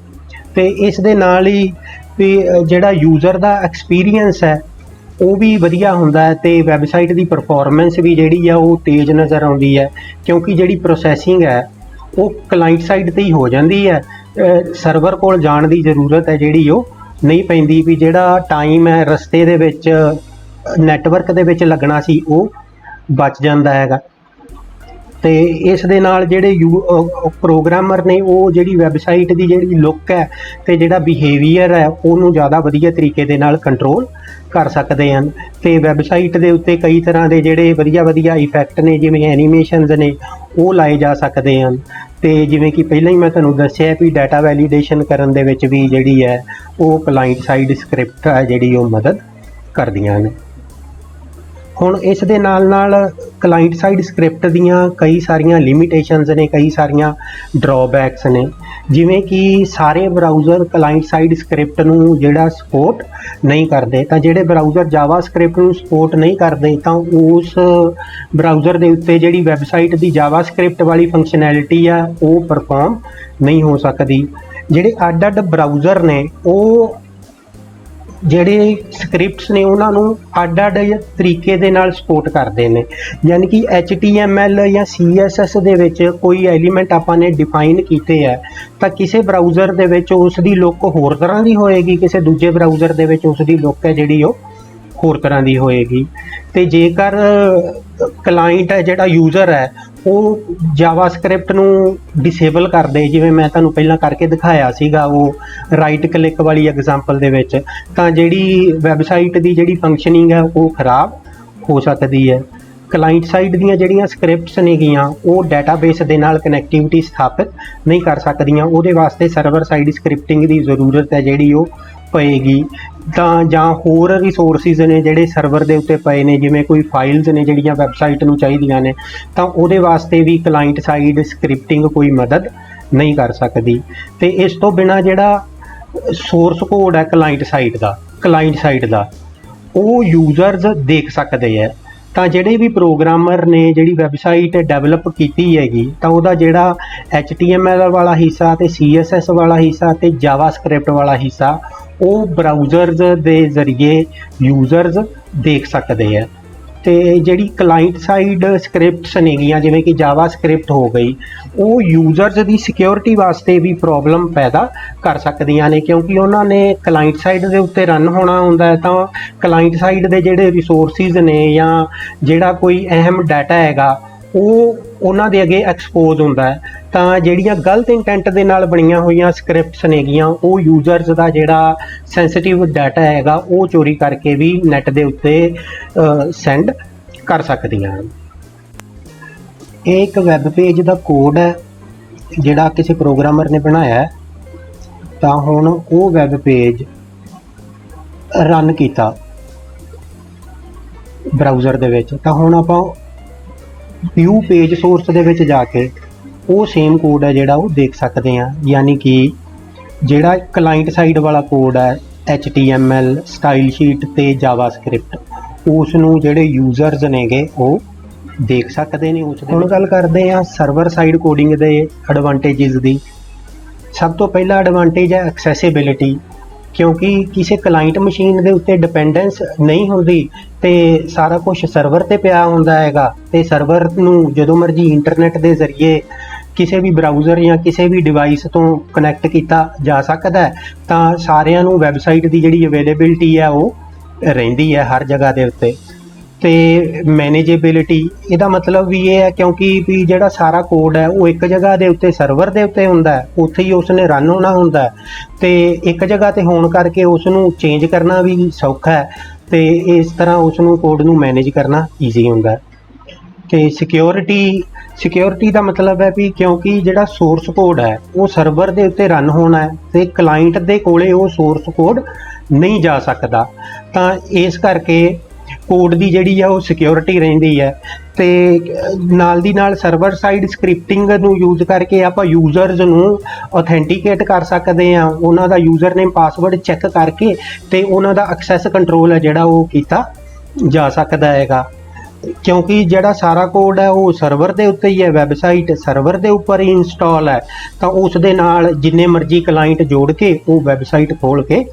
ਤੇ ਇਸ ਦੇ ਨਾਲ ਹੀ ਵੀ ਜਿਹੜਾ ਯੂਜ਼ਰ ਦਾ ਐਕਸਪੀਰੀਅੰਸ ਹੈ ਉਹ ਵੀ ਵਧੀਆ ਹੁੰਦਾ ਹੈ ਤੇ ਵੈਬਸਾਈਟ ਦੀ ਪਰਫਾਰਮੈਂਸ ਵੀ ਜਿਹੜੀ ਆ ਉਹ ਤੇਜ਼ ਨਜ਼ਰ ਆਉਂਦੀ ਹੈ, ਕਿਉਂਕਿ ਜਿਹੜੀ ਪ੍ਰੋਸੈਸਿੰਗ ਹੈ ਉਹ ਕਲਾਇੰਟ ਸਾਈਡ ਤੇ ਹੀ ਹੋ ਜਾਂਦੀ ਹੈ। ਸਰਵਰ ਕੋਲ ਜਾਣ ਦੀ ਜ਼ਰੂਰਤ ਹੈ ਜਿਹੜੀ ਉਹ ਨਹੀਂ ਪੈਂਦੀ, ਵੀ ਜਿਹੜਾ ਟਾਈਮ ਹੈ ਰਸਤੇ ਦੇ ਵਿੱਚ ਨੈਟਵਰਕ ਦੇ ਵਿੱਚ ਲੱਗਣਾ ਸੀ ਉਹ ਬਚ ਜਾਂਦਾ ਹੈਗਾ। ਤੇ ਇਸ ਦੇ ਨਾਲ ਜਿਹੜੇ ਪ੍ਰੋਗਰਾਮਰ ਨੇ ਉਹ ਜਿਹੜੀ ਵੈਬਸਾਈਟ ਦੀ ਜਿਹੜੀ ਲੁੱਕ ਹੈ ਤੇ ਜਿਹੜਾ ਬਿਹੇਵੀਅਰ ਹੈ ਉਹਨੂੰ ਜ਼ਿਆਦਾ ਵਧੀਆ ਤਰੀਕੇ ਦੇ ਨਾਲ ਕੰਟਰੋਲ ਕਰ ਸਕਦੇ ਹਨ। ਤੇ ਵੈਬਸਾਈਟ ਦੇ ਉੱਤੇ ਕਈ ਤਰ੍ਹਾਂ ਦੇ ਜਿਹੜੇ ਵਧੀਆ ਇਫੈਕਟ ਨੇ, ਜਿਵੇਂ ਐਨੀਮੇਸ਼ਨਸ ਨੇ, ਉਹ ਲਾਏ ਜਾ ਸਕਦੇ ਹਨ। ਤੇ ਜਿਵੇਂ ਕਿ ਪਹਿਲਾਂ ਹੀ ਮੈਂ ਤੁਹਾਨੂੰ ਦੱਸਿਆ ਵੀ ਡਾਟਾ ਵੈਲੀਡੇਸ਼ਨ ਕਰਨ ਦੇ ਵਿੱਚ ਵੀ ਜਿਹੜੀ ਹੈ ਉਹ ਕਲਾਇੰਟ ਸਾਈਡ ਸਕ੍ਰਿਪਟ ਹੈ ਜਿਹੜੀ ਉਹ ਮਦਦ ਕਰਦੀਆਂ ਨੇ। ਹੁਣ ਇਸ ਦੇ ਨਾਲ ਕਲਾਇੰਟ ਸਾਈਡ ਸਕ੍ਰਿਪਟ ਦੀਆਂ ਕਈ ਸਾਰੀਆਂ ਲਿਮਿਟੇਸ਼ਨਸ ਨੇ, ਕਈ ਸਾਰੀਆਂ ਡਰਾਬੈਕਸ ਨੇ। ਜਿਵੇਂ ਕਿ ਸਾਰੇ ਬਰਾਊਜ਼ਰ ਕਲਾਇੰਟ ਸਾਈਡ ਸਕ੍ਰਿਪਟ ਨੂੰ ਜਿਹੜਾ ਸਪੋਰਟ ਨਹੀਂ ਕਰਦੇ, ਤਾਂ ਜਿਹੜੇ ਬਰਾਊਜ਼ਰ ਜਾਵਾ ਸਕ੍ਰਿਪਟ ਨੂੰ ਸਪੋਰਟ ਨਹੀਂ ਕਰਦੇ ਤਾਂ ਉਸ ਬਰਾਊਜ਼ਰ ਦੇ ਉੱਤੇ ਜਿਹੜੀ ਵੈਬਸਾਈਟ ਦੀ ਜਾਵਾ ਸਕ੍ਰਿਪਟ ਵਾਲੀ ਫੰਕਸ਼ਨੈਲਿਟੀ ਆ ਉਹ ਪਰਫਾਰਮ ਨਹੀਂ ਹੋ ਸਕਦੀ। ਜਿਹੜੇ ਅੱਡ ਬਰਾਊਜ਼ਰ ਨੇ ਉਹ ਜਿਹੜੇ ਸਕ੍ਰਿਪਟਸ ਨੇ ਉਹਨਾਂ ਨੂੰ ਅੱਡ ਤਰੀਕੇ ਦੇ ਨਾਲ ਸਪੋਰਟ ਕਰਦੇ ਨੇ, ਯਾਨੀ ਕਿ HTML ਜਾਂ CSS ਦੇ ਵਿੱਚ ਕੋਈ ਐਲੀਮੈਂਟ ਆਪਾਂ ਨੇ ਡਿਫਾਈਨ ਕੀਤੇ ਹੈ ਤਾਂ ਕਿਸੇ ਬਰਾਊਜ਼ਰ ਦੇ ਵਿੱਚ ਉਸ ਦੀ ਲੁੱਕ ਹੋਰ ਤਰ੍ਹਾਂ ਦੀ ਹੋਏਗੀ, ਕਿਸੇ ਦੂਜੇ ਬਰਾਊਜ਼ਰ ਦੇ ਵਿੱਚ ਉਸ ਦੀ ਲੁੱਕ ਹੈ ਜਿਹੜੀ ਉਹ ਹੋਰ ਤਰ੍ਹਾਂ ਦੀ ਹੋਏਗੀ। ਤੇ ਜੇਕਰ ਕਲਾਇੰਟ ਹੈ ਜਿਹੜਾ ਯੂਜ਼ਰ ਹੈ ਉਹ ਜਾਵਾ ਸਕ੍ਰਿਪਟ ਨੂੰ ਡਿਸੇਬਲ ਕਰਦੇ, ਜਿਵੇਂ ਮੈਂ ਤੁਹਾਨੂੰ ਪਹਿਲਾਂ ਕਰਕੇ ਦਿਖਾਇਆ ਸੀਗਾ ਉਹ ਰਾਈਟ ਕਲਿੱਕ ਵਾਲੀ ਐਗਜ਼ਾਮਪਲ ਦੇ ਵਿੱਚ, ਤਾਂ ਜਿਹੜੀ ਵੈਬਸਾਈਟ ਦੀ ਜਿਹੜੀ ਫੰਕਸ਼ਨਿੰਗ ਹੈ ਉਹ ਖਰਾਬ ਹੋ ਸਕਦੀ ਹੈ। ਕਲਾਇੰਟ ਸਾਈਡ ਦੀਆਂ ਜਿਹੜੀਆਂ ਸਕ੍ਰਿਪਟਸ ਨੇਗੀਆਂ ਉਹ ਡਾਟਾਬੇਸ ਦੇ ਨਾਲ ਕਨੈਕਟੀਵਿਟੀ ਸਥਾਪਿਤ ਨਹੀਂ ਕਰ ਸਕਦੀਆਂ, ਉਹਦੇ ਵਾਸਤੇ ਸਰਵਰ ਸਾਈਡ ਸਕ੍ਰਿਪਟਿੰਗ ਦੀ ਜ਼ਰੂਰਤ ਹੈ ਜਿਹੜੀ ਉਹ ਪਏਗੀ। ਤਾਂ ਜਾਂ ਹੋਰ ਰਿਸੋਰਸਿਸ ਨੇ ਜਿਹੜੇ ਸਰਵਰ ਦੇ ਉੱਤੇ ਪਏ ਨੇ, ਜਿਵੇਂ ਕੋਈ ਫਾਈਲਸ ਨੇ ਜਿਹੜੀਆਂ ਵੈਬਸਾਈਟ ਨੂੰ ਚਾਹੀਦੀਆਂ ਨੇ, ਤਾਂ ਉਹਦੇ ਵਾਸਤੇ ਵੀ ਕਲਾਇੰਟ ਸਾਈਡ ਸਕ੍ਰਿਪਟਿੰਗ ਕੋਈ ਮਦਦ ਨਹੀਂ ਕਰ ਸਕਦੀ। ਤੇ ਇਸ ਤੋਂ ਬਿਨਾਂ ਜਿਹੜਾ ਸੋਰਸ ਕੋਡ ਹੈ ਕਲਾਇੰਟ ਸਾਈਡ ਦਾ ਉਹ ਯੂਜ਼ਰਸ ਦੇਖ ਸਕਦੇ ਹੈ। ਤਾਂ ਜਿਹੜੇ ਵੀ ਪ੍ਰੋਗਰਾਮਰ ਨੇ ਜਿਹੜੀ ਵੈਬਸਾਈਟ ਡਿਵੈਲਪ ਕੀਤੀ ਹੈਗੀ ਤਾਂ ਉਹਦਾ ਜਿਹੜਾ HTML ਵਾਲਾ ਹਿੱਸਾ ਤੇ CSS ਵਾਲਾ ਹਿੱਸਾ ਤੇ ਜਾਵਾ ਸਕ੍ਰਿਪਟ ਵਾਲਾ ਹਿੱਸਾ ਉਹ ਬਰਾਊਜ਼ਰਸ ਦੇ ਜ਼ਰੀਏ ਯੂਜ਼ਰਸ ਦੇਖ ਸਕਦੇ ਹੈ। ਤੇ ਜਿਹੜੀ ਕਲਾਇੰਟ ਸਾਈਡ ਸਕ੍ਰਿਪਟਸ ਨੇਗੀਆਂ ਜਿਵੇਂ ਕਿ ਜਾਵਾ ਸਕ੍ਰਿਪਟ ਹੋ ਗਈ, ਉਹ ਯੂਜ਼ਰਸ ਦੀ ਸਿਕਿਉਰਿਟੀ ਵਾਸਤੇ ਵੀ ਪ੍ਰੋਬਲਮ ਪੈਦਾ ਕਰ ਸਕਦੀਆਂ ਨੇ, ਕਿਉਂਕਿ ਉਹਨਾਂ ਨੇ ਕਲਾਇੰਟ ਸਾਈਡ ਦੇ ਉੱਤੇ ਰਨ ਹੋਣਾ ਹੁੰਦਾ ਹੈ। ਤਾਂ ਕਲਾਇੰਟ ਸਾਈਡ ਦੇ ਜਿਹੜੇ ਰਿਸੋਰਸਿਸ ਨੇ ਜਾਂ ਜਿਹੜਾ ਕੋਈ ਅਹਿਮ ਡਾਟਾ ਹੈਗਾ ਉਹ ਉਹਨਾਂ ਦੇ ਅੱਗੇ ਐਕਸਪੋਜ਼ ਹੁੰਦਾ ਹੈ। ਤਾਂ ਜਿਹੜੀਆਂ ਗਲਤ ਇੰਟੈਂਟ ਦੇ ਨਾਲ ਬਣੀਆਂ ਹੋਈਆਂ ਸਕ੍ਰਿਪਟਸ ਨੇਗੀਆਂ ਉਹ ਯੂਜ਼ਰਸ ਦਾ ਜਿਹੜਾ ਸੈਂਸਿਟਿਵ ਡਾਟਾ ਹੈਗਾ ਉਹ ਚੋਰੀ ਕਰਕੇ ਵੀ ਨੈੱਟ ਦੇ ਉੱਤੇ ਸੈਂਡ ਕਰ ਸਕਦੀਆਂ ਹਨ। ਇਹ ਇੱਕ ਵੈਬ ਪੇਜ ਦਾ ਕੋਡ ਹੈ ਜਿਹੜਾ ਕਿਸੇ ਪ੍ਰੋਗਰਾਮਰ ਨੇ ਬਣਾਇਆ ਹੈ। ਤਾਂ ਹੁਣ ਉਹ ਵੈਬ ਪੇਜ ਰਨ ਕੀਤਾ ਬਰਾਊਜ਼ਰ ਦੇ ਵਿੱਚ, ਤਾਂ ਹੁਣ ਆਪਾਂ ਵਿਊ ਪੇਜ ਸੋਰਸ ਦੇ ਵਿੱਚ ਜਾ ਕੇ ਉਹ ਸੇਮ ਕੋਡ ਹੈ ਜਿਹੜਾ ਉਹ ਦੇਖ ਸਕਦੇ ਹਾਂ। ਯਾਨੀ ਕਿ ਜਿਹੜਾ ਕਲਾਇੰਟ ਸਾਈਡ ਵਾਲਾ ਕੋਡ ਹੈ HTML, ਸਟਾਈਲ ਸ਼ੀਟ ਤੇ ਜਾਵਾਸਕ੍ਰਿਪਟ, ਉਸ ਨੂੰ ਜਿਹੜੇ ਯੂਜ਼ਰਸ ਨੇਗੇ ਉਹ ਦੇਖ ਸਕਦੇ ਨੇ। ਹੁਣ ਗੱਲ ਕਰਦੇ ਹਾਂ ਸਰਵਰ ਸਾਈਡ ਕੋਡਿੰਗ ਦੇ ਐਡਵਾਂਟੇਜਸ ਦੀ। ਸਭ ਤੋਂ ਪਹਿਲਾ ਐਡਵਾਂਟੇਜ ਹੈ ਐਕਸੈਸਿਬਿਲਿਟੀ, ਕਿਉਂਕਿ ਕਿਸੇ ਕਲਾਇੰਟ ਮਸ਼ੀਨ ਦੇ ਉੱਤੇ ਡਿਪੈਂਡੈਂਸ ਨਹੀਂ ਹੁੰਦੀ ਤੇ ਸਾਰਾ ਕੁਝ ਸਰਵਰ ਤੇ ਪਿਆ ਹੁੰਦਾ ਹੈਗਾ, ਤੇ ਸਰਵਰ ਨੂੰ ਜਦੋਂ ਮਰਜ਼ੀ ਇੰਟਰਨੈਟ ਦੇ ਜ਼ਰੀਏ ਕਿਸੇ ਵੀ ਬਰਾਊਜ਼ਰ ਜਾਂ ਕਿਸੇ ਵੀ ਡਿਵਾਈਸ ਤੋਂ ਕਨੈਕਟ ਕੀਤਾ ਜਾ ਸਕਦਾ ਹੈ। ਤਾਂ ਸਾਰਿਆਂ ਨੂੰ ਵੈਬਸਾਈਟ ਦੀ ਜਿਹੜੀ ਅਵੇਲੇਬਿਲਿਟੀ ਹੈ ਉਹ ਰਹਿੰਦੀ ਹੈ ਹਰ ਜਗ੍ਹਾ ਦੇ ਉੱਤੇ। ਤੇ ਮੈਨੇਜੇਬਿਲਿਟੀ, ਇਹਦਾ ਮਤਲਬ ਵੀ ਇਹ ਹੈ ਕਿਉਂਕਿ ਵੀ ਜਿਹੜਾ ਸਾਰਾ ਕੋਡ ਹੈ ਉਹ ਇੱਕ ਜਗ੍ਹਾ ਦੇ ਉੱਤੇ ਸਰਵਰ ਦੇ ਉੱਤੇ ਹੁੰਦਾ ਹੈ, ਉੱਥੇ ਹੀ ਉਸਨੇ ਰਨ ਹੋਣਾ ਹੁੰਦਾ ਹੈ, ਤੇ ਇੱਕ ਜਗ੍ਹਾ ਤੇ ਹੋਣ ਕਰਕੇ ਉਸ ਨੂੰ ਚੇਂਜ ਕਰਨਾ ਵੀ ਸੌਖਾ ਹੈ, ਤੇ ਇਸ ਤਰ੍ਹਾਂ ਉਸ ਨੂੰ ਕੋਡ ਨੂੰ ਮੈਨੇਜ ਕਰਨਾ ਈਜ਼ੀ ਹੁੰਦਾ ਹੈ। ਤੇ ਸਿਕਿਉਰਿਟੀ ਦਾ ਮਤਲਬ ਹੈ ਵੀ ਕਿਉਂਕਿ ਜਿਹੜਾ ਸੋਰਸ ਕੋਡ ਹੈ ਉਹ ਸਰਵਰ ਦੇ ਉੱਤੇ ਰਨ ਹੋਣਾ ਹੈ ਤੇ ਕਲਾਇੰਟ ਦੇ ਕੋਲੇ ਉਹ ਸੋਰਸ ਕੋਡ ਨਹੀਂ ਜਾ ਸਕਦਾ, ਤਾਂ ਇਸ ਕਰਕੇ ਕੋਡ ਦੀ ਜਿਹੜੀ ਆ ਉਹ ਸਿਕਿਉਰਿਟੀ ਰਹਿੰਦੀ ਹੈ। ਤੇ ਨਾਲ ਦੀ ਨਾਲ ਸਰਵਰ ਸਾਈਡ ਸਕ੍ਰਿਪਟਿੰਗ ਨੂੰ ਯੂਜ਼ ਕਰਕੇ ਆਪਾਂ ਯੂਜ਼ਰਸ ਨੂੰ ਔਥੈਂਟੀਕੇਟ ਕਰ ਸਕਦੇ ਹਾਂ, ਉਹਨਾਂ ਦਾ ਯੂਜ਼ਰ ਨੇਮ ਪਾਸਵਰਡ ਚੈੱਕ ਕਰਕੇ ਤੇ ਉਹਨਾਂ ਦਾ ਐਕਸੈਸ ਕੰਟਰੋਲ ਹੈ ਜਿਹੜਾ ਉਹ ਕੀਤਾ ਜਾ ਸਕਦਾ ਹੈਗਾ। ਕਿਉਂਕਿ ਜਿਹੜਾ ਸਾਰਾ ਕੋਡ ਹੈ ਉਹ ਸਰਵਰ ਦੇ ਉੱਤੇ ਹੀ ਹੈ, ਵੈਬਸਾਈਟ ਸਰਵਰ ਦੇ ਉੱਪਰ ਹੀ ਇੰਸਟਾਲ ਹੈ, ਤਾਂ ਉਸ ਦੇ ਨਾਲ ਜਿੰਨੇ ਮਰਜ਼ੀ ਕਲਾਇੰਟ ਜੋੜ ਕੇ ਉਹ ਵੈਬਸਾਈਟ ਖੋਲ ਕੇ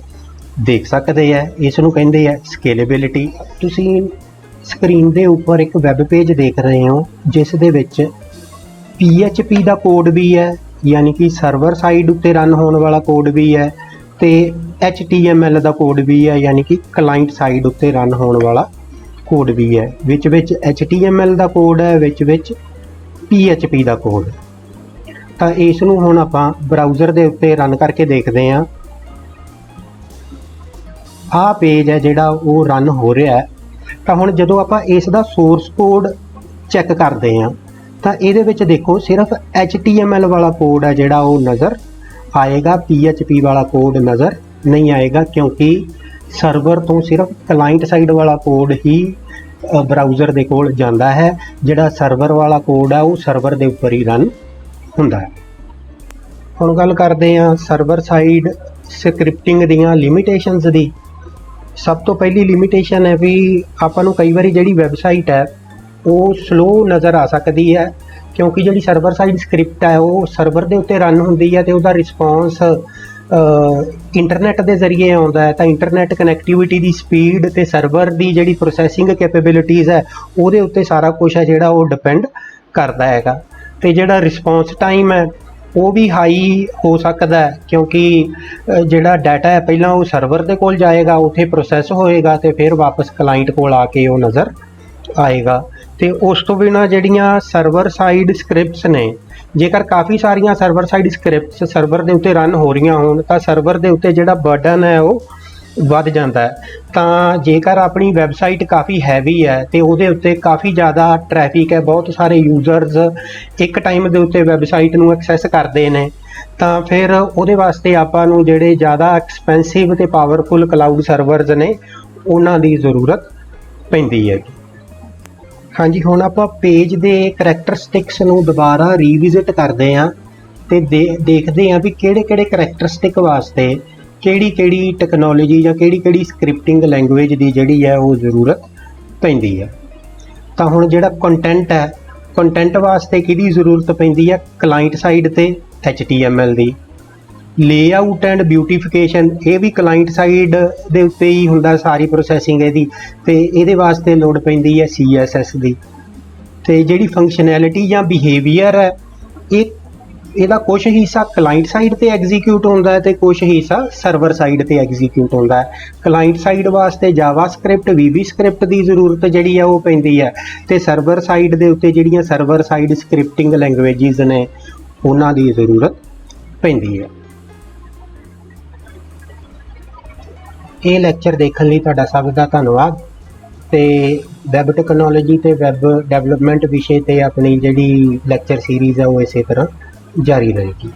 ਦੇਖ ਸਕਦੇ ਹੈ। ਇਸ ਨੂੰ ਕਹਿੰਦੇ ਆ ਸਕੇਲੇਬਿਲਿਟੀ। ਤੁਸੀਂ ਸਕਰੀਨ ਦੇ ਉੱਪਰ ਇੱਕ ਵੈਬ ਪੇਜ ਦੇਖ ਰਹੇ ਹੋ ਜਿਸ ਦੇ ਵਿੱਚ PHP ਦਾ ਕੋਡ ਵੀ ਹੈ, ਯਾਨੀ ਕਿ ਸਰਵਰ ਸਾਈਡ ਉੱਤੇ ਰਨ ਹੋਣ ਵਾਲਾ ਕੋਡ ਵੀ ਹੈ, ਤੇ HTML ਦਾ ਕੋਡ ਵੀ ਹੈ, ਯਾਨੀ ਕਿ ਕਲਾਇੰਟ ਸਾਈਡ ਉੱਤੇ ਰਨ ਹੋਣ ਵਾਲਾ ਕੋਡ ਵੀ ਹੈ। ਵਿੱਚ HTML ਦਾ ਕੋਡ ਹੈ, ਵਿੱਚ PHP ਦਾ ਕੋਡ। ਤਾਂ ਇਸ ਨੂੰ ਹੁਣ ਆਪਾਂ ਬਰਾਊਜ਼ਰ ਦੇ ਉੱਤੇ ਰਨ ਕਰਕੇ ਦੇਖਦੇ ਹਾਂ। ਆਹ ਪੇਜ ਹੈ ਜਿਹੜਾ ਉਹ ਰਨ ਹੋ ਰਿਹਾ ਹੈ। ਤਾਂ ਹੁਣ ਜਦੋਂ ਆਪਾਂ ਇਸ ਦਾ ਸੋਰਸ ਕੋਡ ਚੈੱਕ ਕਰਦੇ ਹਾਂ ਤਾਂ ਇਹਦੇ ਵਿੱਚ ਦੇਖੋ ਸਿਰਫ HTML ਵਾਲਾ ਕੋਡ ਹੈ ਜਿਹੜਾ ਉਹ ਨਜ਼ਰ ਆਏਗਾ, PHP ਵਾਲਾ ਕੋਡ ਨਜ਼ਰ ਨਹੀਂ ਆਏਗਾ, ਕਿਉਂਕਿ ਸਰਵਰ ਤੋਂ ਸਿਰਫ ਕਲਾਇੰਟ ਸਾਈਡ ਵਾਲਾ ਕੋਡ ਹੀ ਬਰਾਊਜ਼ਰ ਦੇ ਕੋਲ ਜਾਂਦਾ ਹੈ। ਜਿਹੜਾ ਸਰਵਰ ਵਾਲਾ ਕੋਡ ਹੈ ਉਹ ਸਰਵਰ ਦੇ ਉੱਪਰ ਹੀ ਰਨ ਹੁੰਦਾ ਹੈ। ਹੁਣ ਗੱਲ ਕਰਦੇ ਹਾਂ ਸਰਵਰ ਸਾਈਡ ਸਕ੍ਰਿਪਟਿੰਗ ਦੀਆਂ ਲਿਮਿਟੇਸ਼ਨਸ ਦੀ। ਸਭ ਤੋਂ ਪਹਿਲੀ ਲਿਮਿਟੇਸ਼ਨ ਹੈ ਵੀ ਆਪਾਂ ਨੂੰ ਕਈ ਵਾਰੀ ਜਿਹੜੀ ਵੈਬਸਾਈਟ ਹੈ ਉਹ ਸਲੋ ਨਜ਼ਰ ਆ ਸਕਦੀ ਹੈ, ਕਿਉਂਕਿ ਜਿਹੜੀ ਸਰਵਰ ਸਾਈਡ ਸਕ੍ਰਿਪਟ ਹੈ ਉਹ ਸਰਵਰ ਦੇ ਉੱਤੇ ਰਨ ਹੁੰਦੀ ਹੈ ਤੇ ਉਹਦਾ ਰਿਸਪੌਂਸ ਇੰਟਰਨੈਟ ਦੇ ਜ਼ਰੀਏ ਆਉਂਦਾ ਹੈ। ਤਾਂ ਇੰਟਰਨੈਟ ਕਨੈਕਟੀਵਿਟੀ ਦੀ ਸਪੀਡ ਤੇ ਸਰਵਰ ਦੀ ਜਿਹੜੀ ਪ੍ਰੋਸੈਸਿੰਗ ਕੈਪੇਬਿਲਿਟੀਜ਼ ਹੈ ਉਹਦੇ ਉੱਤੇ ਸਾਰਾ ਕੁਝ ਹੈ ਜਿਹੜਾ ਉਹ ਡਿਪੈਂਡ ਕਰਦਾ ਹੈਗਾ। ਤੇ ਜਿਹੜਾ ਰਿਸਪੌਂਸ ਟਾਈਮ ਹੈ ਉਹ ਵੀ ਹਾਈ ਹੋ ਸਕਦਾ ਹੈ, ਕਿਉਂਕਿ ਜਿਹੜਾ ਡਾਟਾ ਹੈ ਪਹਿਲਾਂ ਉਹ ਸਰਵਰ ਦੇ ਕੋਲ ਜਾਏਗਾ, ਉੱਥੇ ਪ੍ਰੋਸੈਸ ਹੋਏਗਾ ਤੇ ਫਿਰ ਵਾਪਸ ਕਲਾਇੰਟ ਕੋਲ ਆ ਕੇ ਉਹ ਨਜ਼ਰ ਆਏਗਾ। ਤੇ ਉਸ ਤੋਂ ਬਿਨਾਂ ਜਿਹੜੀਆਂ ਸਰਵਰ ਸਾਈਡ ਸਕ੍ਰਿਪਟਸ ਨੇ, ਜੇਕਰ ਕਾफ़ੀ ਸਾਰੀਆਂ ਸਰਵਰ ਸਾਈਡ ਸਕ੍ਰਿਪਟਸ ਸਰਵਰ ਦੇ ਉੱਤੇ ਰਨ ਹੋ ਰਹੀਆਂ ਹੋਣ ਤਾਂ ਸਰਵਰ ਦੇ ਉੱਤੇ ਜਿਹੜਾ ਬਰਡਨ ਹੈ ਉਹ ਵੱਧ ਜਾਂਦਾ ਹੈ। ਤਾਂ ਜੇਕਰ ਆਪਣੀ ਵੈਬਸਾਈਟ ਕਾफ़ੀ ਹੈਵੀ ਹੈ ਤੇ ਉਹਦੇ ਉੱਤੇ ਕਾफ़ੀ ਜ਼ਿਆਦਾ ਟ੍ਰੈਫਿਕ ਹੈ, ਬਹੁਤ ਸਾਰੇ ਯੂਜ਼ਰਸ ਇੱਕ ਟਾਈਮ ਦੇ ਉੱਤੇ ਵੈਬਸਾਈਟ ਨੂੰ ਐਕਸੈਸ ਕਰਦੇ ਨੇ, ਤਾਂ ਫਿਰ ਉਹਦੇ ਵਾਸਤੇ ਆਪਾਂ ਨੂੰ ਜਿਹੜੇ ਜ਼ਿਆਦਾ ਐਕਸਪੈਂਸਿਵ ਤੇ ਪਾਵਰਫੁਲ ਕਲਾਊਡ ਸਰਵਰਸ ਨੇ ਉਹਨਾਂ ਦੀ ਜ਼ਰੂਰਤ ਪੈਂਦੀ ਹੈ। ਹਾਂਜੀ, ਹੁਣ ਆਪਾਂ ਪੇਜ ਦੇ ਕਰੈਕਟਰਿਸਟਿਕਸ ਨੂੰ ਦੁਬਾਰਾ ਰੀਵਿਜ਼ਿਟ ਕਰਦੇ ਹਾਂ ਤੇ ਦੇਖਦੇ ਹਾਂ ਵੀ ਕਿਹੜੇ ਕਰੈਕਟਰਿਸਟਿਕ ਵਾਸਤੇ ਕਿਹੜੀ ਟੈਕਨੋਲੋਜੀ ਜਾਂ ਕਿਹੜੀ ਸਕ੍ਰਿਪਟਿੰਗ ਲੈਂਗੁਏਜ ਦੀ ਜਿਹੜੀ ਹੈ ਉਹ ਜ਼ਰੂਰਤ ਪੈਂਦੀ ਹੈ। ਤਾਂ ਹੁਣ ਜਿਹੜਾ ਕੰਟੈਂਟ ਵਾਸਤੇ ਕਿਹਦੀ ਜ਼ਰੂਰਤ ਪੈਂਦੀ ਹੈ? ਕਲਾਇੰਟ ਸਾਈਡ ਤੇ HTML the. Layout and beautification, ਇਹ ਵੀ ਕਲਾਇੰਟ ਸਾਈਡ ਦੇ ਉੱਤੇ ਹੀ ਹੁੰਦਾ ਸਾਰੀ ਪ੍ਰੋਸੈਸਿੰਗ ਇਹਦੀ, ਤੇ ਇਹਦੇ ਵਾਸਤੇ ਲੋੜ ਪੈਂਦੀ ਹੈ CSS ਦੀ। ਤੇ ਜਿਹੜੀ ਫੰਕਸ਼ਨੈਲਿਟੀ ਜਾਂ ਬਿਹੇਵੀਅਰ ਹੈ ਇਹ ਇਹਦਾ ਕੁਝ ਹਿੱਸਾ ਕਲਾਇੰਟ ਸਾਈਡ ਤੇ ਐਗਜ਼ੀਕਿਊਟ ਹੁੰਦਾ ਹੈ ਤੇ ਕੁਝ ਹਿੱਸਾ ਸਰਵਰ ਸਾਈਡ ਤੇ ਐਗਜ਼ੀਕਿਊਟ ਹੁੰਦਾ ਹੈ। ਕਲਾਇੰਟ ਸਾਈਡ ਵਾਸਤੇ ਜਾਵਾਸਕ੍ਰਿਪਟ VB ਸਕ੍ਰਿਪਟ ਦੀ ਜ਼ਰੂਰਤ ਜਿਹੜੀ ਹੈ ਉਹ ਪੈਂਦੀ ਹੈ, ਤੇ ਸਰਵਰ ਸਾਈਡ ਦੇ ਉੱਤੇ ਜਿਹੜੀਆਂ ਸਰਵਰ ਸਾਈਡ ਸਕ੍ਰਿਪਟਿੰਗ ਲੈਂਗੁਏਜਸ ਨੇ ਉਹਨਾਂ ਦੀ ਜ਼ਰੂਰਤ ਪੈਂਦੀ ਹੈ। ਇਹ ਲੈਕਚਰ ਦੇਖਣ ਲਈ ਤੁਹਾਡਾ ਸਭ ਦਾ ਧੰਨਵਾਦ। ਤੇ ਵੈਬ ਟੈਕਨੋਲੋਜੀ ਤੇ ਵੈਬ ਡਿਵੈਲਪਮੈਂਟ ਵਿਸ਼ੇ ਤੇ ਆਪਣੀ ਜਿਹੜੀ ਲੈਕਚਰ ਸੀਰੀਜ਼ ਹੈ ਉਹ ਇਸੇ ਤਰ੍ਹਾਂ ਜਾਰੀ ਰਹੇਗੀ।